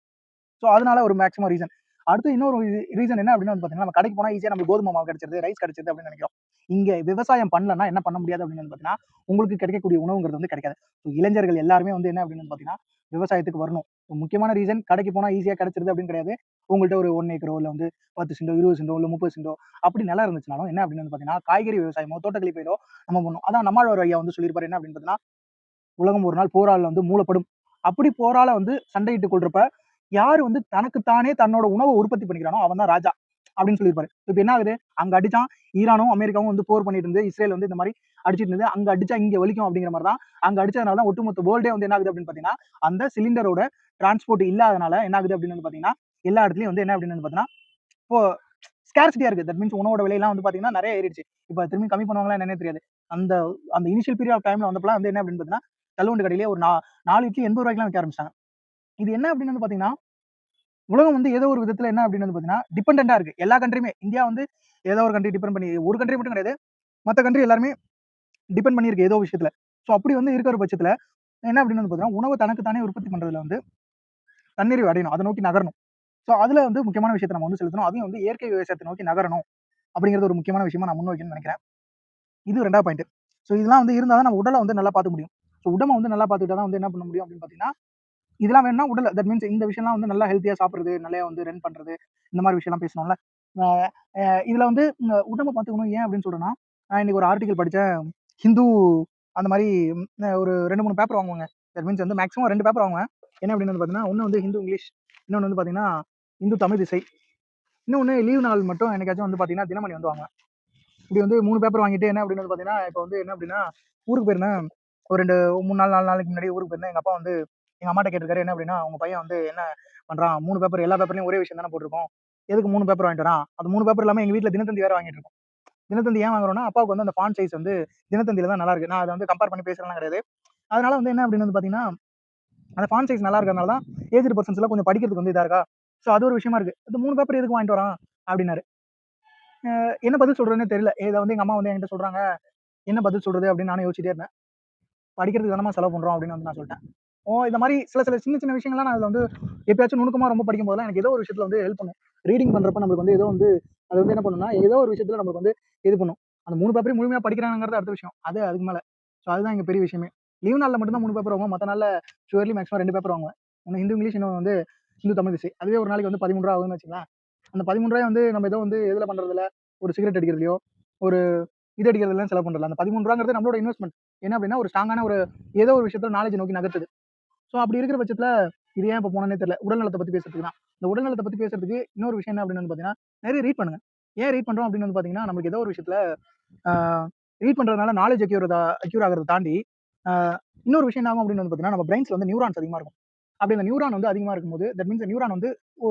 ஸோ அதனால ஒரு மேக்ஸிமம் ரீசன். அடுத்து இன்னொரு ரீசன் என்ன அப்படின்னு வந்து பார்த்தீங்கன்னா, நம்ம கடைக்கு போனா ஈஸியா நமக்கு கோதுமை மாவு கிடைச்சிருது, ரைஸ் கிடைச்சிருது அப்படின்னு நினைக்கிறோம். இங்க விவசாயம் பண்ணலன்னா என்ன பண்ண முடியாது அப்படின்னு வந்து பார்த்தீங்கன்னா, உங்களுக்கு கிடைக்கக்கூடிய உணவுங்கிறது வந்து கிடைக்காது. ஸோ இளைஞர்கள் எல்லாருமே வந்து என்ன அப்படின்னு வந்து பார்த்தீங்கன்னா, விவசாயத்துக்கு வரணும். முக்கியமான ரீசன் கடைக்கு போனா ஈஸியா கிடைச்சிருது அப்படின்னு கிடையாது. உங்கள்ட்ட ஒரு 1 ஏக்கரோ இல்ல வந்து 10 சென்டோ, 20 சென்டோ இல்ல 30 சென்டோ அப்படி நிலம் இருந்துச்சுனாலும் என்ன அப்படின்னு வந்து பார்த்தீங்கன்னா, காய்கறி விவசாயமோ, தோட்டக்கலை பயிரோ நம்ம பண்ணணும். அதான் நம்மாழ்வார் ஐயா வந்து சொல்லியிருப்பாரு என்ன அப்படின்னு பார்த்தீங்கன்னா, உலகம் ஒரு நாள் போரால வந்து மூடப்படும். அப்படி போரால வந்து சண்டையிட்டுக் கொள்றப்ப, யாரு வந்து தனக்கு தானே தன்னோட உணவ உற்பத்தி பண்ணிக்கிறானோ, அவன் தான் ராஜா. அப்படின்னு சொல்லியிருப்பாரு. இப்ப என்ன ஆகுது? அங்க அடிச்சான் ஈரானும், அமெரிக்காவும் வந்து போர் பண்ணிட்டு இருந்து, இஸ்ரேல் வந்து இந்த மாரி அடிச்சிட்டு இருந்தது. அங்க அடிச்சா இங்க வலிக்கும் அப்படிங்கிற மாரி தான், அங்க அடிச்சதுனால தான் ஒட்டுமொத்த வேர்ல்டே வந்து என்ன ஆகுது அப்படின்னு பார்த்தீங்கன்னா, அந்த சிலிண்டரோட டிரான்ஸ்போர்ட் இல்லாதனால என்ன ஆகுது அப்படின்னு வந்து பார்த்தீங்கன்னா, எல்லா இடத்துலயும் வந்து என்ன அப்படின்னு வந்து பார்த்தீங்கன்னா, இப்போ ஸ்கார்சிட்டியா இருக்கு. தட் மீன்ஸ் உணவோட விலையெல்லாம் வந்து பார்த்தீங்கன்னா, நெறைய ஏறிடுச்சு. இப்ப திரும்பி கம்மி பண்ணுவாங்களா என்னன்னே தெரியாது. அந்த அந்த இனிஷியல் பீரியட் ஆஃப் டைம்ல வந்தப்பலாம் வந்து என்ன அப்படின்னு பார்த்தீங்கன்னா, தள்ளுவண்டி கடையிலேயே ஒரு 4 இட்லி ரூ. 80க்குலாம் விக்க ஆரம்பிச்சுட்டாங்க. இது என்ன அப்படின்னு வந்து பார்த்தீங்கன்னா, உலகம் வந்து ஏதோ ஒரு விதத்துல என்ன அப்படின்னு வந்து பார்த்தீங்கன்னா, டிபெண்டன்ட்டா இருக்கு. எல்லா கண்ட்ரியுமே. இந்தியா வந்து ஏதோ ஒரு கண்ட்ரி டிபெண்ட் பண்ணி ஒரு கண்ட்ரி மட்டும் கிடையாது. மத்த கண்ட்ரி எல்லாருமே டிபெண்ட் பண்ணி இருக்கு ஏதோ ஒரு விஷயத்துல. ஸோ அப்படி வந்து இருக்கிற பட்சத்துல என்ன அப்படின்னு வந்து பார்த்தீங்கன்னா, உணவ தனக்கு தானே உற்பத்தி பண்றதுல வந்து தன்னிறைவு அடையணும். அத நோக்கி நகரணும். ஸோ அதுல வந்து முக்கியமான விஷயத்த நம்ம வந்து செலுத்தணும். அதையும் வந்து இயற்கை விவசாயத்த நோக்கி நகரணும். அப்படிங்கிறது ஒரு முக்கியமான விஷயமா நான் முன்வைக்கணும்னு நினைக்கிறேன். இது 2வது பாயிண்ட். ஸோ இதெல்லாம் வந்து இருந்தா தான் நம்ம உடல வந்து நல்லா பார்த்துக்க முடியும். ஸோ உடம்ப வந்து நல்லா பார்த்துக்கிட்டா தான் வந்து என்ன பண்ண முடியும் அப்படின்னு பார்த்தீங்கன்னா, இதெல்லாம் வேணும்னா உடல் தட் மீன்ஸ் இந்த விஷயம்லாம் வந்து நல்லா ஹெல்த்தியா சாப்பிடுறது, நல்லா வந்து ரன் பண்றது, இந்த மாரி விஷயம்லாம் பேசணும்ல. அ அ இதுல வந்து உடம்ப பார்த்துக்கணும் ஏன் அப்படின்னு சொல்றேன்னா, நான் இன்னைக்கு ஒரு ஆர்டிகிள் படிச்சேன். ஹிந்து அந்த மாரி ஒரு 2, 3 பேப்பர் வாங்குவேங்க. தட் மீன்ஸ் வந்து மேக்ஸிமம் 2 பேப்பர் வாங்குவேன். என்ன அப்படின்னு வந்து பார்த்தீங்கன்னா, ஒண்ணு வந்து ஹிந்து இங்கிலீஷ், இன்னொன்னு வந்து பார்த்தீங்கன்னா, இந்து தமிழ் திசை. இன்னொன்னு லீவ் நாள் மட்டும் என்னைக்காச்சும் வந்து பார்த்தீங்கன்னா, தினமணி வந்து வாங்குவேன். இப்படி வந்து 3 பேப்பர் வாங்கிட்டு என்ன அப்படின்னு வந்து பார்த்தீங்கன்னா, இப்ப வந்து என்ன அப்படின்னா, ஊருக்கு போயிருந்தேன். ஒரு 2 3 நாள் 4 நாளைக்கு முன்னாடி ஊருக்கு போயிருந்தேன். எங்க அப்பா வந்து எங்க அம்மாட்ட கேட்டிருக்காரு. என்ன அப்படின்னா, "உங்க பையன் வந்து என்ன பண்றான்? 3 பேப்பர் எல்லா பேப்பர்லயும் ஒரே விஷயம் தானே போட்டிருக்கும். எதுக்கு 3 பேப்பர் வாங்கிட்டு வரான்?" அது 3 பேப்பர் இல்லாம எங்க வீட்ல தினத்தந்தி வேற வாங்கிட்டு இருக்கோம். தினத்தந்தி ஏன் வாங்குறோம்னா, அப்பாவுக்கு வந்து அந்த ஃபாண்ட் சைஸ் வந்து தினத்தந்தில தான் நல்லா இருக்கு. நான் அத வந்து கம்பேர் பண்ணி பேசுறேன்லாம் கிடையாது. அதனால வந்து என்ன அப்படின்னு வந்து பார்த்தீங்கன்னா, அந்த ஃபாண்ட் சைஸ் நல்லா இருக்கிறதுனால தான் ஏஜ்டு பெர்சன்ஸ்லாம் கொஞ்சம் படிக்கிறதுக்கு வந்து இதா இருக்கா. ஸோ அது ஒரு விஷயமா இருக்கு. "இந்த 3 பேப்பர் எதுக்கு வாங்கிட்டு வரான்?" அப்படின்னாரு. என்ன பதில் சொல்றதுன்னே தெரியல. இத வந்து எங்க அம்மா வந்து என்கிட்ட சொல்றாங்க. என்ன பதில் சொல்றது அப்படின்னு நானும் யோசிச்சுட்டே இருந்தேன். படிக்கிறதுக்கு தானம்மா செலவு பண்றோம் அப்படின்னு வந்து நான் சொல்லிட்டேன். இந்த மாரி சில சில சின்ன சின்ன விஷயங்கள்லாம் நான் அதுல வந்து எப்பயாச்சும் நுணுக்கமா ரொம்ப படிக்கும் போதெல்லாம் எனக்கு ஏதோ ஒரு விஷயத்துல வந்து ஹெல்ப் பண்ணும். ரீடிங் பண்றப்ப நம்மளுக்கு வந்து ஏதோ வந்து அது வந்து என்ன பண்ணும்னா, ஏதோ ஒரு விஷயத்துல நம்மளுக்கு வந்து இது பண்ணும். அந்த 3 பேப்பரையும் முழுமையா படிக்கிறாங்கங்கிறது அடுத்த விஷயம். அதுக்கு மேல. ஸோ அதுதான் இங்க பெரிய விஷயமே. லீவ் நாள்ல மட்டும் தான் 3 பேப்பர் வாங்குவேன். மத்த நாள்ல ஷூர்லி மேக்ஸிமம் 2 பேப்பர் வாங்குவேன். ஒண்ணு ஹிந்து இங்கிலீஷ், இன்னொன்னு வந்து ஹிந்து தமிழ் திசை. அதுவே ஒரு நாளைக்கு வந்து ரூ. 13 ஆகுதுன்னு வச்சுக்கங்களேன். அந்த ரூ. 13 வந்து நம்ம ஏதோ வந்து எதுல பண்றதில்ல, ஒரு சிகரெட் அடிக்கிறதுலயோ, ஒரு இது அடிக்கிறதுலலாம் செலவு பண்றதில்ல. அந்த ரூ. 13ங்கிறது நம்மளோட இன்வெஸ்ட்மென்ட். என்ன அப்படின்னா, ஒரு ஸ்ட்ராங்கான ஒரு ஏதோ ஒரு விஷயத்துல நாலேட்ஜ் நோக்கி நகர்த்துது. ஸோ அப்படி இருக்கிற பட்சத்துல, இது ஏன் இப்ப போனேன்னே தெரியல. உடல் நலத்த பத்தி பேசுறதுக்கு தான். இந்த உடல் நலத்த பத்தி பேசுறதுக்கு இன்னொரு விஷயம் என்ன அப்படின்னு வந்து பார்த்தீங்கன்னா, நெறைய ரீட் பண்ணுங்க. ஏன் ரீட் பண்றோம் அப்படின்னு வந்து பார்த்தீங்கன்னா, நமக்கு ஏதோ ஒரு விஷயத்துல ஆ ரீட் பண்றதுனால நாலேட்ஜ் அக்யூர் ஆகுறத தாண்டி, ஆ இன்னொரு விஷயம் என்ன ஆகும் அப்படின்னு வந்து பார்த்தீங்கன்னா, நம்ம பிரெயின்ஸ்ல வந்து நியூரான்ஸ் அதிகமா இருக்கும். அப்படி அந்த நியூரான் வந்து அதிகமா இருக்கும்போது, தட் மீன்ஸ் நியூரான் வந்து ஒ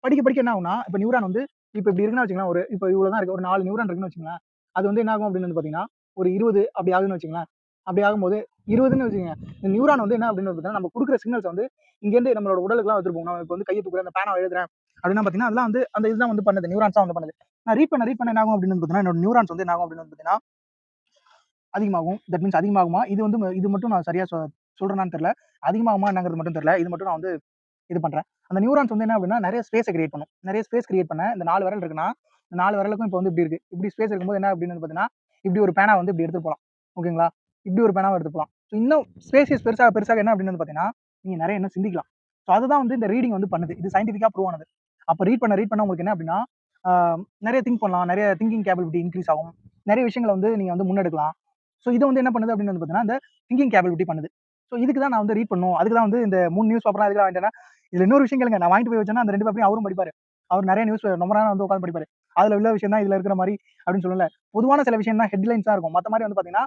படிக்க படிக்க என்ன ஆகும்னா, இப்ப நியூரான் வந்து இப்போ இப்படி இருக்குன்னு வச்சுக்கலாம், ஒரு இப்போ இவ்வளோ தான் இருக்கு. ஒரு 4 நியூரான் இருக்குன்னு வச்சுக்கங்களேன். அது வந்து என்ன ஆகும் அப்படின்னு வந்து பார்த்தீங்கன்னா, ஒரு 20 அப்படி ஆகுதுன்னு வச்சுக்கங்களேன். அப்படி ஆகும்போது 20ன்னு வச்சுக்கங்க. இந்த நியூரான் வந்து என்ன அப்படின்னு பார்த்தீங்கன்னா, நம்ம குடுக்குற சிக்னல்ஸ் வந்து இங்கேருந்து நம்மளோட உடலுக்குலாம் எடுத்துட்டு போகும். நான் இப்போ வந்து கைய தூக்குறேன், அந்த பேனாவ எழுதுறேன் அப்படின்னா பார்த்தீங்கன்னா, அதெல்லாம் வந்து அந்த இதுதான் வந்து பண்ணுது. நியூரான்ஸ் தான் வந்து பண்ணுது. நான் ரீட் பண்ண என்ன ஆகும் அப்படின்னு வந்து பார்த்தீங்கன்னா, என்னோட நியூரான்ஸ் வந்து என்ன ஆகும் அப்படின்னு வந்து பார்த்தீங்கன்னா, அதிகமாகும். தட் மீன்ஸ் அதிகமாகுமா? இது வந்து இது மட்டும் நான் சரியா சொல்றேனான்னு தெரியல. அதிகமாகுமா என்னங்கிறது மட்டும் தெரியல. இது மட்டும் நான் வந்து இது பண்றேன். அந்த நியூரான்ஸ் வந்து என்ன அப்படின்னா, நெறைய ஸ்பேஸ கிரியேட் பண்ணும். நெறைய ஸ்பேஸ் கிரியேட் பண்ண இந்த 4 விரல் இருக்குன்னா, இந்த 4 விரலுக்கும் இப்போ வந்து இப்படி இருக்கு. இப்படி ஸ்பேஸ் இருக்கும்போது என்ன அப்படின்னு வந்து பார்த்தீங்கன்னா, இப்படி ஒரு பேனா வந்து இப்படி எடுத்துட்டு போலாம். ஓகேங்களா? இப்படி ஒரு பேனாவ எடுத்துட்டு போலாம். ஸோ இன்னும் ஸ்பேசியஸ் பெருசாக பெருசாக என்ன அப்படின்னு வந்து பார்த்தீங்கன்னா, நீங்க நெறைய இன்னும் சிந்திக்கலாம். ஸோ அதுதான் வந்து இந்த ரீடிங் வந்து பண்ணுது. இது சயின்டிஃபிக்கா ப்ரூவ் ஆனது. அப்ப ரீட் பண்ண உங்களுக்கு என்ன அப்படின்னா, ஆ நெறைய திங்க் பண்ணலாம். நெறைய திங்கிங் கேப்பபிலிட்டி இன்கிரீஸ் ஆகும். நெறைய விஷயங்கள வந்து நீங்க வந்து முன்னெடுக்கலாம். ஸோ இது வந்து என்ன பண்ணுது அப்படின்னு வந்து பார்த்தீங்கன்னா, இந்த திங்கிங் கேப்பபிலிட்டி பண்ணுது. ஸோ இதுக்கு தான் நான் வந்து ரீட் பண்ணணும். அதுக்கு தான் வந்து இந்த 3 நியூஸ் பேப்பர்லாம் எதுக்குடா வாங்கிட்டேன்னா, இதுல இன்னொரு விஷயம் கேளுங்க. நான் வாங்கிட்டு போய் வச்சேன்னா, அந்த 2 பேப்பரையும் அவரும் படிப்பாரு. அவர் நெறைய நியூஸ் ரொம்ப நேரம் வந்து உட்கார்ந்து படிப்பாரு. அதுல உள்ள விஷயம் தான் இதுல இருக்கிற மாரி அப்படின்னு சொல்லல. பொதுவான சில விஷயம் தான் ஹெட்லைன்ஸ் தான் இருக்கும். மத்த மாரி வந்து பார்த்தீங்கன்னா,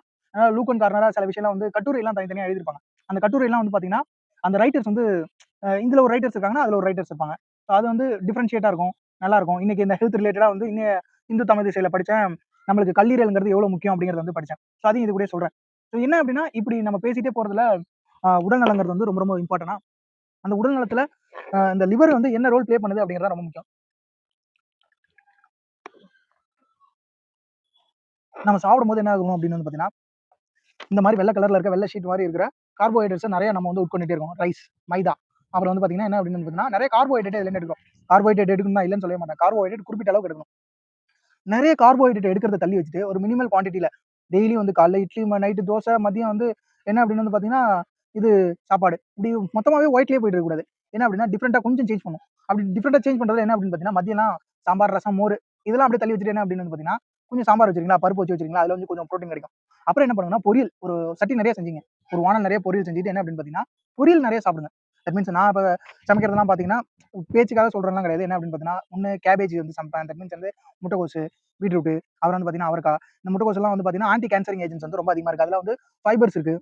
லூக் அண்ட் கார்னரா சில விஷயம்லாம் வந்து கட்டுரைலாம் தனித்தனியா எழுதியிருப்பாங்க. அந்த கட்டுரைலாம் வந்து பார்த்தீங்கன்னா, அந்த ரைட்டர்ஸ் வந்து இதுல ஒரு ரைட்டர்ஸ் இருக்காங்கன்னா, அதுல ஒரு ரைட்டர்ஸ் இருப்பாங்க. ஸோ அது வந்து டிஃபரன்ஷியேட்டா இருக்கும். நல்லாருக்கும். இன்னைக்கு இந்த ஹெல்த் ரிலேட்டடா வந்து இந்து தமிழ் திசையில படிச்சேன். நம்மளுக்கு கல்லீரல்ங்கிறது எவ்வளவு முக்கியம் அப்படிங்கிறத வந்து படிச்சேன். ஸோ அதையும் இது கூடயே சொல்றேன். ஸோ என்ன அப்படின்னா, இப்படி நம்ம பேசிட்டே போறதுல உடல் நலங்கிறது வந்து ரொம்ப ரொம்ப இம்பார்ட்டன்ட்டா அந்த உடல் நலத்துல இந்த லிவர் வந்து என்ன ரோல் ப்ளே பண்ணுது அப்படிங்கிறது ரொம்ப முக்கியம். நம்ம சாப்பிடும்போது என்ன ஆகும் அப்படின்னு வந்து பார்த்தீங்கன்னா, இந்த மாரி வெள்ள கலர்ல இருக்க வெள்ள ஷீட் மாரி இருக்கிற கார்போஹைட்ரேட்ஸ நெறைய நம்ம வந்து உட்கொண்டுட்டே இருக்கோம். ரைஸ், மைதா. அப்புறம் வந்து பார்த்தீங்கன்னா, என்ன அப்படின்னு வந்து பார்த்தீங்கன்னா, நெறைய கார்போஹைட்ரேட் இதுலேருந்து எடுக்கிறோம். கார்போஹைட்ரேட் எடுக்கணும்னு நான் இல்லன்னு சொல்லவே மாட்டேன். கார்போஹைட்ரேட் குறிப்பிட்ட அளவுக்கு எடுக்கணும். நெறைய கார்போஹைட்ரேட் எடுக்கிறத தள்ளி வச்சுட்டு, ஒரு மினிமல் குவான்டிட்டில டெய்லியும் வந்து காலைல இட்லி, நைட்டு தோசை, மதியம் வந்து என்ன அப்படின்னு வந்து பார்த்தீங்கன்னா, இது சாப்பாடு. இப்படி மொத்தமாவே ஒயிட்லயே போயிட்டு இருக்கக்கூடாது. என்ன அப்படின்னா, டிஃபரெண்ட்டா கொஞ்சம் சேஞ்ச் பண்ணணும். அப்படி டிஃபரெண்ட்டா சேஞ்ச் பண்றதுல என்ன அப்படின்னு பார்த்தீங்கன்னா, மதியம்லாம் சாம்பார், ரசம், மோரு இதெல்லாம் அப்படியே தள்ளி வச்சுட்டு என்ன அப்படின்னு வந்து பார்த்தீங்கன்னா, கொஞ்சம் சாம்பார் வச்சுருக்கீங்களா, பருப்பு வச்சு வச்சுருக்கீங்களா, அதுல வந்து கொஞ்சம் புரோட்டீன் கிடைக்கும். அப்புறம் என்ன பண்ணுங்கன்னா, பொரியல் ஒரு சட்டி நெறைய செஞ்சீங்க. ஒரு வானல் நெறைய பொரியல் செஞ்சுட்டு என்ன அப்படின்னு பார்த்தீங்கன்னா, பொரியல் நெறைய சாப்பிடுங்க. தட் மீன்ஸ் நான் இப்ப சமைக்கிறதெல்லாம் பார்த்தீங்கன்னா, பேச்சுக்காக சொல்றேன்லாம் கிடையாது. என்ன அப்படின்னு பார்த்தீங்கன்னா, ஒண்ணு கேபேஜ் வந்து சமைப்பேன். தட் மீன்ஸ் வந்து முட்டைக்கோசு, பீட்ரூட் அப்புறம் வந்து பார்த்தீங்கன்னா அவரைக்கா. இந்த முட்டைக்கோஸ்லாம் வந்து பார்த்தீங்கன்னா, ஆன்டி கேன்சரிங் ஏஜென்ட்ஸ் வந்து ரொம்ப அதிகமா இருக்கு. அதுல வந்து ஃபைபர்ஸ் இருக்கு.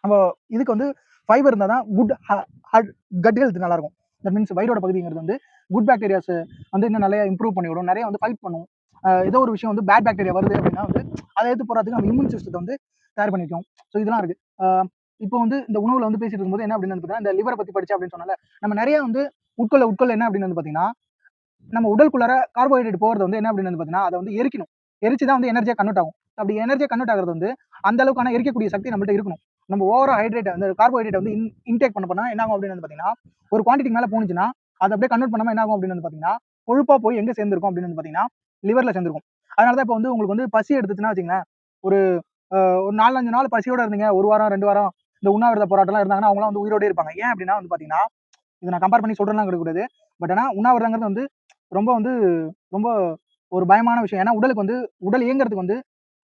நம்ம இதுக்கு வந்து ஃபைபர் இருந்தா தான் குட் ஹட் கட் ஹெல்த் நல்லா இருக்கும். தட் மீன்ஸ் வயிறோட பகுதிங்கிறது வந்து குட் பாக்டீரியாஸ் வந்து இன்னும் நிறைய இம்ப்ரூவ் பண்ணி விடும். நிறைய வந்து ஃபைட் பண்ணும். ஏதோ ஒரு விஷயம் வந்து பேட் பாக்டீரியா வருது அப்படின்னா வந்து அதை எடுத்து போறதுக்கு நம்ம இம்யூன் சிஸ்டத்தை வந்து தயார் பண்ணி வைக்கும். ஸோ இதெல்லாம் இருக்கு. இப்போ வந்து இந்த உணவுல வந்து பேசிட்டு இருக்கும்போது என்ன அப்படின்னு வந்து பார்த்தீங்கன்னா, இந்த லிவரை பத்தி படிச்சேன் அப்படின்னு சொன்னால, நம்ம நிறைய வந்து உட்கொள்ள என்ன அப்படின்னு வந்து பார்த்தீங்கன்னா, நம்ம உடலுக்குள்ளார கார்போஹைட்ரேட் போறது வந்து என்ன அப்படின்னு வந்து பார்த்தீங்கன்னா, அத வந்து எரிக்கணும். எரிச்சு தான் வந்து எனர்ஜியா கன்வெர்ட் ஆகும். அப்படி எனர்ஜியா கன்வெர்ட் ஆகுறது வந்து அந்த அளவுக்கான எரிக்கக்கூடிய சக்தி நம்மள்ட்ட இருக்கணும். நம்ம ஓவரா ஹைட்ரேட் அந்த கார்போஹைட்ரேட் வந்து இன்டேக் பண்ண என்ன ஆகும் அப்படின்னு வந்து பார்த்தீங்கன்னா, ஒரு குவான்டிட்டிக்கு மேல போணுச்சுன்னா, அத அப்படியே கன்வெர்ட் பண்ணாம என்ன ஆகும் அப்படின்னு வந்து பார்த்தீங்கன்னா, கொழுப்பா போய் எங்க சேர்ந்திருக்கும் அப்படின்னு வந்து பார்த்தீங்கன்னா, லிவர்ல சேர்ந்திருக்கும். அதனால தான் இப்ப வந்து உங்களுக்கு வந்து பசி எடுத்துச்சுன்னா வச்சுக்கங்களேன், ஒரு ஒரு 4, 5 நாள் பசியோட இருந்தீங்க. 1 வாரம், 2 வாரம் இந்த உண்ணாவிரத போராட்டம்லாம் இருந்தாங்கன்னா, அவங்கலாம் வந்து உயிரோடயே இருப்பாங்க. ஏன் அப்படின்னா வந்து பார்த்தீங்கன்னா, இத நான் கம்பேர் பண்ணி சொல்றேன்லாம் கிடைக்கக்கூடாது. பட் ஆனா உண்ணாவிரதங்கிறது வந்து ரொம்ப வந்து ரொம்ப ஒரு பயமான விஷயம். ஏன்னா உடலுக்கு வந்து உடல் இயங்குறதுக்கு வந்து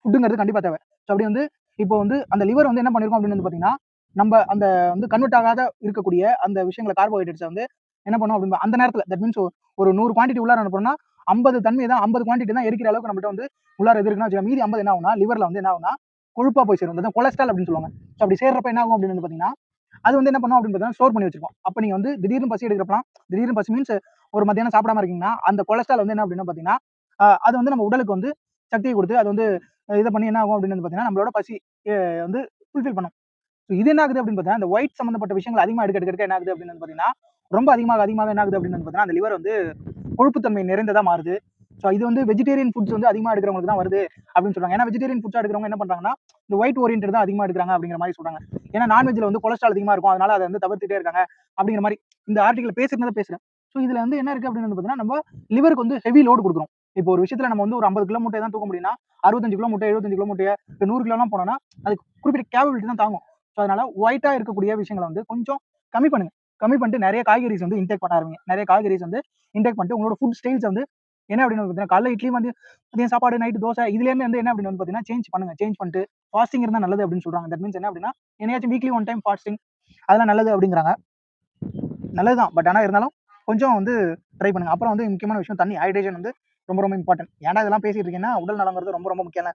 ஃபுட்டுங்கிறது கண்டிப்பா தேவை. ஸோ அப்படி வந்து இப்போ வந்து அந்த லிவர் வந்து என்ன பண்ணியிருக்கும் அப்படின்னு வந்து பார்த்தீங்கன்னா, நம்ப அந்த வந்து கன்வெர்ட் ஆகாத இருக்கக்கூடிய அந்த விஷயங்கள கார்போஹைட்ரேட்ஸ வந்து என்ன பண்ணும் அப்படின்னு அந்த நேரத்தில தட் மீன்ஸ் ஒரு 100 குவான்டிட்டி உள்ளார அனுப்புறோம்னா, 50 தன்மை தான் 50 குவான்டிட்டி தான் எரிக்கிற அளவுக்கு நம்மள்ட்ட வந்து உள்ளார எது இருக்குன்னா வச்சுக்கோங்க. மீதி 50 என்ன ஆகும்னா, லிவர்ல வந்து என்ன ஆகும்னா, கொழுப்பா போய் சேரும். அதான் கொலஸ்ட்ரால் அப்படின்னு சொல்லுவாங்க. ஸோ அப்படி சேர்றப்ப என்ன ஆகும் அப்படின்னு வந்து பார்த்தீங்கன்னா, அது வந்து என்ன பண்ணும் அப்படின்னு பார்த்தீங்கன்னா, ஸ்டோர் பண்ணி வச்சிருக்கும். அப்ப நீங்க வந்து திடீர்னு பசி எடுக்கிறப்பலாம், திடீர்னு பசி மீன்ஸ் ஒரு மத்தியானம் சாப்பிடாம இருக்கீங்கன்னா, அந்த கொலஸ்ட்ரால் வந்து என்ன அப்படின்னு பார்த்தீங்கன்னா, அது வந்து நம்ம உடலுக்கு வந்து சக்திய குடுத்து, அது வந்து இத பண்ணி என்ன ஆகும் அப்படின்னு வந்து பார்த்தீங்கன்னா, நம்மளோட பசி அ வந்து ஃபுல்ஃபில் பண்ணும். ஸோ இது என்ன ஆகுது அப்படின்னு பார்த்தீங்கன்னா, இந்த ஒயிட் சம்மந்தப்பட்ட விஷயங்கள் அதிகமா எடுக்க என்ன ஆகுது அப்படின்னு வந்து பார்த்தீங்கன்னா, ரொம்ப அதிகமாக என்ன ஆகுது அப்படின்னு வந்து பார்த்தீங்கன்னா, அந்த லிவர் வந்து கொழுப்புத்தன்மை நிறைந்ததா மாறுது. ஸோ இது வந்து வெஜிடேரியன் ஃபுட்ஸ் வந்து அதிகமா எடுக்கிறவங்களுக்கு தான் வருது அப்படின்னு சொல்றாங்க. ஏன்னா வெஜிடேரியன் ஃபுட்ஸா எடுக்கிறவங்க என்ன பண்றாங்கன்னா, இந்த ஒயிட் ஓரியன்டட் தான் அதிகமா எடுக்கிறாங்க அப்படிங்கிற மாரி சொல்றாங்க. ஏன்னா நான்வெஜ்ல வந்து கொலஸ்ட்ரால் அதிகமா இருக்கும். அதனால அத வந்து தவிர்த்துட்டே இருக்காங்க அப்படிங்கிற மாரி இந்த ஆர்டிகிள்ல பேசுறத பேசுறேன். ஸோ இதுல வந்து என்ன இருக்கு அப்படின்னு வந்து பார்த்தீங்கன்னா, நம்ம லிவருக்கு வந்து ஹெவி லோட் குடுக்குறோம். இப்போ ஒரு விஷயத்துல நம்ம வந்து ஒரு 50 கிலோ மூட்டைய தான் தூக்க முடியும்னா, 65 கிலோ மூட்டை, 75 கிலோ மூட்டைய, இப்ப 100 கிலோலாம் போனோம்னா, அதுக்கு குறிப்பிட்ட கேப்பபிலிட்டி தான் தாங்கும். ஸோ அதனால ஒயிட்டா இருக்கக்கூடிய விஷயங்கள வந்து கொஞ்சம் கம்மி பண்ணுங்க. கம்மி பண்ணிட்டு நெறைய காய்கறிஸ் வந்து இன்டேக் பண்ண ஆரம்பிங்க. நெறைய காய்கறிஸ் வந்து இன்டேக் பண்ணிட்டு உங்களோட ஃபுட் ஸ்டைல்ஸ் வந்து என்ன அப்படின்னு வந்து பார்த்தீங்கன்னா, காலைல இட்லி வந்து மதியம் சாப்பாடு, நைட் தோசை இதுலேருந்து வந்து என்ன அப்படின்னு வந்து பார்த்தீங்கன்னா, சேஞ்ச் பண்ணுங்க. சேஞ்ச் பண்ணிட்டு ஃபாஸ்டிங் இருந்தா நல்லது அப்படின்னு சொல்றாங்க. தட் மீன்ஸ் என்ன அப்படின்னா, என்னையாச்சும் வீக்லி 1 டைம் ஃபாஸ்டிங் அதெல்லாம் நல்லது அப்படிங்கிறாங்க. நல்லது தான். பட் ஆனா இருந்தாலும் கொஞ்சம் வந்து ட்ரை பண்ணுங்க. அப்புறம் வந்து முக்கியமான விஷயம் தண்ணி. ஹைட்ரேஷன் வந்து ரொம்ப ரொம்ப இம்பார்ட்டன்ட். ஏன்டா இதெல்லாம் பேசிட்டு இருக்கேன்னா, உடல் நலங்கிறது ரொம்ப ரொம்ப முக்கியம்ல.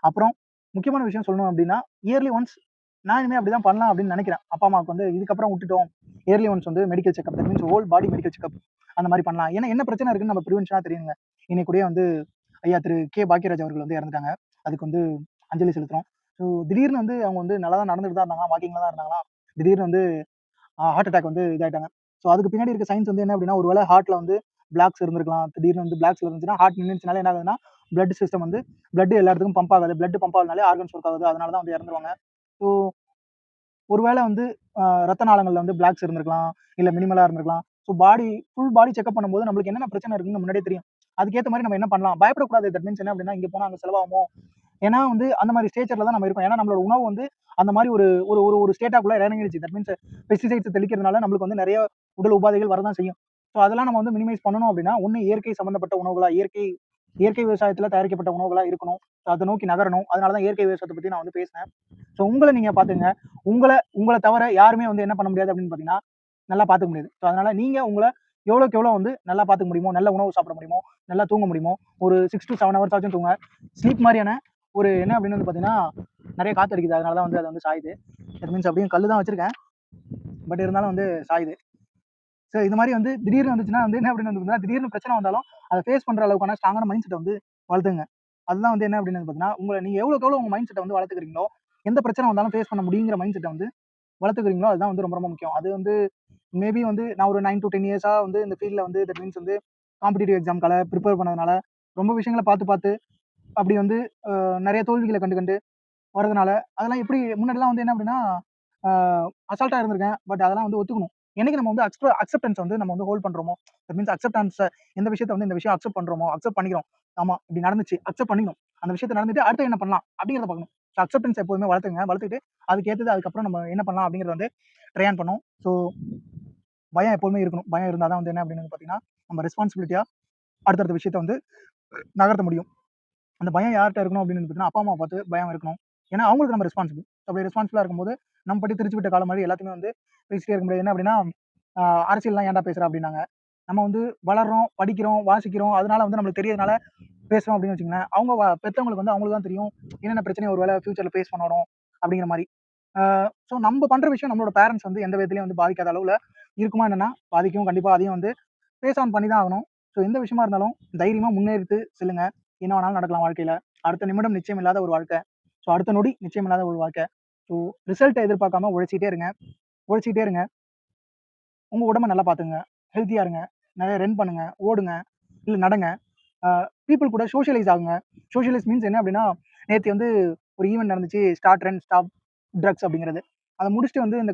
அப்புறம் முக்கியமான விஷயம் சொல்லணும் அப்படின்னா, இயர்லி ஒன்ஸ் நான் இனிமே அப்படிதான் பண்ணலாம் அப்படின்னு நினைக்கிறேன். அப்பா அம்மாவுக்கு வந்து இதுக்கப்புறம் விட்டுட்டோம். இயர்லி ஒன்ஸ் வந்து medical checkup, that means whole body medical checkup அந்த மாதிரி பண்ணலாம். ஏன்னா என்ன பிரச்சனை இருக்குன்னு நம்ம ப்ரிவென்ஷனா தெரியுங்க. இன்னைக்கு கூடயே வந்து ஐயா திரு கே. பாக்கியராஜ் அவர்கள் வந்து இறந்துட்டாங்க. அதுக்கு வந்து அஞ்சலி செலுத்துறோம். ஸோ திடீர்னு வந்து அவங்க வந்து நல்லா தான் நடந்துட்டு தான் இருந்தாங்க. வாக்கிங்ல தான் இருந்தாங்களா. திடீர்னு வந்து ஹார்ட் அட்டாக் வந்து இதாயிட்டாங்க. ஸோ அதுக்கு பின்னாடி இருக்க சயின்ஸ் வந்து என்ன அப்படின்னா, ஒருவேளை ஹார்ட்ல வந்து பிளாக்ஸ் இருந்திருக்கலாம். திடீர்னு வந்து பிளாக்ஸ்ல இருந்துச்சுன்னா, ஹார்ட் நின்னுச்சுனாலே என்ன ஆகுதுன்னா, பிளட் சிஸ்டம் வந்து பிளட் எல்லா இடத்துக்கும் பம்ப் ஆகாது. பிளட் பம்ப் ஆகலனாலே ஆர்கன்ஸ் ஒர்க் ஆகுது. அதனால தான் வந்து இறந்துருவாங்க. ஸோ ஒருவேளை வந்து ரத்த நாளங்கள்ல வந்து பிளாக்ஸ் இருந்திருக்கலாம். இல்ல மினிமலா இருந்திருக்கலாம். ஸோ ஃபுல் பாடி செக்கப் பண்ணும்போது நம்மளுக்கு என்னென்ன பிரச்சனை இருக்குன்னு முன்னாடியே தெரியும். அதுக்கேத்த மாரி நம்ம என்ன பண்ணலாம்? பயப்படக்கூடாது. தட் மீன்ஸ் என்ன அப்படின்னா, இங்க போனா அங்க செலவாகுமோ? ஏன்னா வந்து அந்த மாரி ஸ்டேச்சர்ல தான் நம்ம இருக்கோம். ஏன்னா நம்மளோட உணவு வந்து அந்த மாரி ஒரு ஒரு ஒரு ஒரு ஸ்டேட்டாக்குள்ள இறங்கிடுச்சு. தட் மீன்ஸ் பெஸ்டிசைட்ஸ் தெளிக்கிறதுனால நம்மளுக்கு வந்து நெறைய உடல் உபாதைகள் வரதான் செய்யும். ஸோ அதெல்லாம் நம்ம வந்து மினிமைஸ் பண்ணணும் அப்படின்னா, ஒண்ணு இயற்கை சம்மந்தப்பட்ட உணவுகளா, இயற்கை இயற்கை விவசாயத்துல தயாரிக்கப்பட்ட உணவுகளா இருக்கணும். அத நோக்கி நகரணும். அதனால தான் இயற்கை விவசாயத்த பத்தி நான் வந்து பேசினேன். ஸோ உங்கள நீங்க பாத்துக்கங்க. உங்கள உங்கள தவிர யாருமே வந்து என்ன பண்ண முடியாது அப்படின்னு பார்த்தீங்கன்னா, நல்லா பாத்துக்க முடியாது. ஸோ அதனால நீங்க உங்கள எவ்வளோக்கு எவ்வளோ வந்து நல்லா பாத்துக்க முடியுமோ, நல்ல உணவு சாப்பிட முடியுமோ, நல்லா தூங்க முடியுமோ, ஒரு 6 டூ 7 ஹவர்ஸ் ஆச்சும் தூங்குங்க. ஸ்லீப் மாரியான ஒரு என்ன அப்படின்னு வந்து பார்த்தீங்கன்னா, நெறைய காத்து அடிக்குது. அதனால தான் வந்து அது வந்து சாயுது. தட் மீன்ஸ் அப்படியும் கல்லு தான் வச்சிருக்கேன். பட் இருந்தாலும் வந்து சாயுது. ஸோ இது மாரி வந்து திடீர்னு வந்துச்சுன்னா வந்து என்ன அப்படின்னு வந்து பார்த்தீங்கன்னா, திடீர்னு பிரச்சனை வந்தாலும் அத ஃபேஸ் பண்ற அளவுக்கான ஸ்ட்ராங்கான மைண்ட் செட்ட வந்து வளர்த்துக்கங்க. அதுதான் வந்து என்ன அப்படின்னு வந்து பார்த்தீங்கன்னா, உங்கள நீங்க எவ்வளோக்கு எவ்வளோ உங்க மைண்ட் செட்ட வந்து வளர்த்துக்கிறீங்களோ, எந்த பிரச்சனை வந்தாலும் ஃபேஸ் பண்ண முடியுங்கிற மைண்ட் செட்ட வந்து வளர்த்துக்கிறீங்களோ, அதுதான் வந்து ரொம்ப ரொம்ப முக்கியம். அது வந்து மேபி வந்து நான் ஒரு 9 டூ 10 இயர்ஸா வந்து இந்த ஃபீல்ட்ல வந்து தட் மீன்ஸ் வந்து காம்படிட்டிவ் எக்ஸாம்க்காக ப்ரிப்பேர் பண்ணதுனால, ரொம்ப விஷயங்கள பார்த்து பார்த்து அப்படி வந்து நெறைய தோல்விகள கண்டு கண்டு வரதுனால, அதெல்லாம் எப்படி முன்னாடிலாம் வந்து என்ன அப்படின்னா, அ அசால்ட்டா இருந்திருக்கேன். பட் அதெல்லாம் வந்து ஒத்துக்கணும். என்னைக்கு நம்ம வந்து அக்செப்டன்ஸ் வந்து நம்ம வந்து ஹோல்ட் பண்றோமோ, தட் மீன்ஸ் எந்த விஷயத்த வந்து இந்த விஷயம் அக்செப்ட் பண்றோமோ, அக்செப்ட் பண்ணிக்கிறோம். ஆமா, இப்படி நடந்துச்சு. அக்செப்ட் பண்ணிக்கணும். அந்த விஷயத்த நடந்துட்டு அடுத்து என்ன பண்ணலாம்? அப்படிங்கிறத பார்க்கணும். ஸோ அக்செப்டன்ஸ் எப்போதுமே வளர்த்துக்கங்க. வளர்த்துக்கிட்டு அதுக்கு ஏத்தது அதுக்கப்புறம் நம்ம என்ன பண்ணலாம் அப்படிங்கிறத வந்து ட்ரை ஆன் பண்ணணும். ஸோ பயம் எப்பவுமே இருக்கணும். பயம் இருந்தா தான் வந்து என்ன அப்படின்னு பார்த்தீங்கன்னா, நம்ம ரெஸ்பான்சிபிலிட்டியா அடுத்தடுத்த விஷயத்த வந்து நகர்த்த முடியும். அந்த பயம் யார்ட்ட இருக்கணும் அப்படின்னு பார்த்தீங்கன்னா, அப்பா, அம்மாவ பார்த்து பயம் இருக்கணும். ஏன்னா, அவங்களுக்கு நம்ம ரெஸ்பான்சிபிள். அப்படி ரெஸ்பான்சிபிளா இருக்கும்போது, நம்ம பாட்டுக்கு திரிச்சு விட்ட காலம் மாரி எல்லாத்தையுமே வந்து பேசிட்டே இருக்க முடியாது. என்ன அப்படின்னா, அ அரசியல்லாம் ஏன்டா பேசுற அப்படின்னாங்க. நம்ம வந்து வளர்றோம், படிக்கிறோம், வாசிக்கிறோம். அதனால வந்து நம்மளுக்கு தெரியறதுனால பேசுறோம் அப்படின்னு வச்சுக்கங்களேன். அவங்க பெத்தவங்களுக்கு வந்து அவங்களுக்கு தான் தெரியும். என்னென்ன பிரச்சனைய ஒரு வேள ஃபியூச்சர்ல ஃபேஸ் பண்ணணும் அப்படிங்கிற மாரி. அ ஸோ நம்ப பண்ற விஷயம் நம்மளோட பேரண்ட்ஸ் வந்து எந்த விதத்திலயும் வந்து பாதிக்காத அளவுல இருக்குமா என்னன்னா, பாதிக்கும். கண்டிப்பா அதையும் வந்து ஃபேஸ் ஆன் பண்ணி தான் ஆகணும். ஸோ எந்த விஷயமா இருந்தாலும் தைரியமா முன்னேறிட்டு செல்லுங்க. என்ன வேணாலும் நடக்கலாம் வாழ்க்கையில. அடுத்த நிமிடம் நிச்சயம் இல்லாத ஒரு வாழ்க்கை. ஸோ அடுத்த நொடி நிச்சயம் இல்லாத ஒரு வாழ்க்கை. ஸோ ரிசல்ட்ட எதிர்பார்க்காம உழைச்சிட்டே இருங்க. உழைச்சிட்டே இருங்க. உங்க உடம்ப நல்லா பார்த்துக்கங்க. ஹெல்த்தியா இருங்க. நெறைய ரன் பண்ணுங்க, ஓடுங்க, இல்ல நடங்க. அ பீப்பிள் கூட சோஷியலைஸ் ஆகுங்க. சோஷியலைஸ் மீன்ஸ் என்ன அப்டின்னா, நேத்து வந்து ஒரு ஈவென்ட் நடந்துச்சு. ஸ்டார்ட் ரன் ஸ்டாப் ட்ரக்ஸ் அப்படிங்கிறது. அத முடிச்சுட்டு வந்து இந்த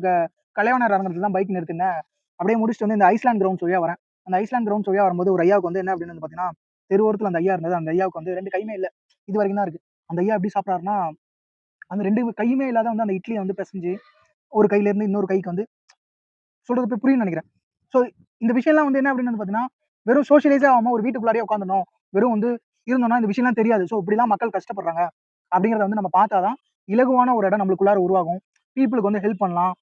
கலைவாணர் அரங்கத்துல தான் பைக் நிறுத்தினேன். அப்படியே முடிச்சுட்டு வந்து இந்த ஐஸ்லேண்ட் கிரவுண்ட்ஸ் வழியா வரேன். அந்த ஐஸ்லேண்ட் கிரவுண்ட்ஸ் வழியா வரும்போது ஒரு ஐயாவுக்கு வந்து என்ன அப்படின்னு வந்து பார்த்தீங்கன்னா, தெரு ஓரத்துல அந்த ஐயா இருந்தது. அந்த ஐயாவுக்கு வந்து 2 கையுமே இல்ல. இதுவரைக்கும் தான் இருக்கு. அந்த ஐயா எப்படி சாப்பிடுறாருன்னா, அந்த 2 கையுமே இல்லாத வந்து அந்த இட்லிய வந்து பெசஞ்சு, ஒரு கையில இருந்து இன்னொரு கைக்கு வந்து சொல்றது புரியும்னு நெனைக்கிறேன். ஸோ இந்த விஷயம்லாம் வந்து என்ன அப்படின்னு வந்து பார்த்தீங்கன்னா, வெறும் சோஷியலைஸே ஆகாம ஒரு வீட்டுக்குள்ளாரயே உட்காந்துரணும். வெறும் வந்து இருந்தோம்னா இந்த விஷயம்லாம் தெரியாது. ஸோ இப்படிலாம் மக்கள் கஷ்டப்படுறாங்க. அப்படிங்கிறத வந்து நம்ம பார்த்தா தான், இலகுவான ஒரு இடம் நம்மளுக்குள்ளார உருவாகும். பீப்பிளுக்கு வந்து ஹெல்ப் பண்ணலாம்.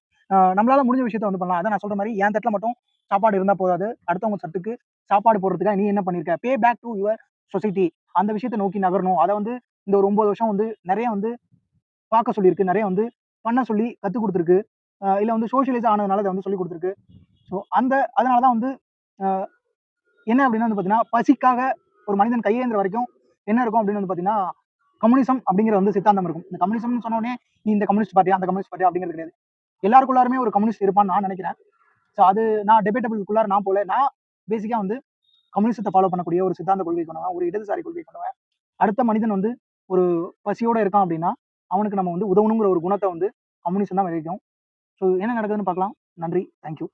நம்மளால முடிஞ்ச விஷயத்த வந்து பண்ணலாம். அதான் நான் சொல்ற மாரி என் தட்டுல மட்டும் சாப்பாடு இருந்தா போதாது. அடுத்தவங்க தட்டுக்கு சாப்பாடு போடுறதுக்காக நீ என்ன பண்ணியிருக்க? பே பேக் டூ யுவர் சொசைட்டி. அந்த விஷயத்த நோக்கி நகரணும். அத வந்து இந்த ஒரு 9 வருஷம் வந்து நெறைய வந்து பார்க்க சொல்லியிருக்கு. நெறைய வந்து பண்ண சொல்லி கத்துக் குடுத்துருக்கு. இல்ல வந்து சோஷியலைஸ் ஆனதுனால இத வந்து சொல்லிக் குடுத்துருக்கு. ஸோ அதனால தான் வந்து அ என்ன அப்டின்னா வந்து பார்த்தீங்கன்னா, பசிக்காக ஒரு மனிதன் கையேந்துற வரைக்கும் என்ன இருக்கும் அப்டின்னு வந்து பார்த்தீங்கன்னா, கம்யூனிசம் அப்படிங்கிற வந்து சித்தாந்தம் இருக்கும். இந்த கம்யூனிசம்னு சொன்ன உடனே, நீ இந்த கம்யூனிஸ்ட் பார்ட்டியா, அந்த கம்யூனிஸ்ட் பார்ட்டியா அப்படிங்கிறது கிடையாது. எல்லாருக்குள்ளாருமே ஒரு கம்யூனிஸ்ட் இருப்பான்னு நான் நெனைக்கிறேன். ஸோ அது நான் டிபேட்டபிள்குள்ளார நான் போல. நான் பேசிக்கா வந்து கம்யூனிசத்த ஃபாலோ பண்ணக்கூடிய ஒரு சித்தாந்த கொள்கை கொண்டவன், ஒரு இடதுசாரி கொள்கை கொண்டவன். அடுத்த மனிதன் வந்து ஒரு பசியோட இருக்கான் அப்டின்னா, அவனுக்கு நம்ம வந்து உதவணுங்கிற ஒரு குணத்த வந்து கம்யூனிசம் தான் விதைக்கும். ஸோ என்ன நடக்குதுன்னு பார்க்கலாம். நன்றி. Thank you.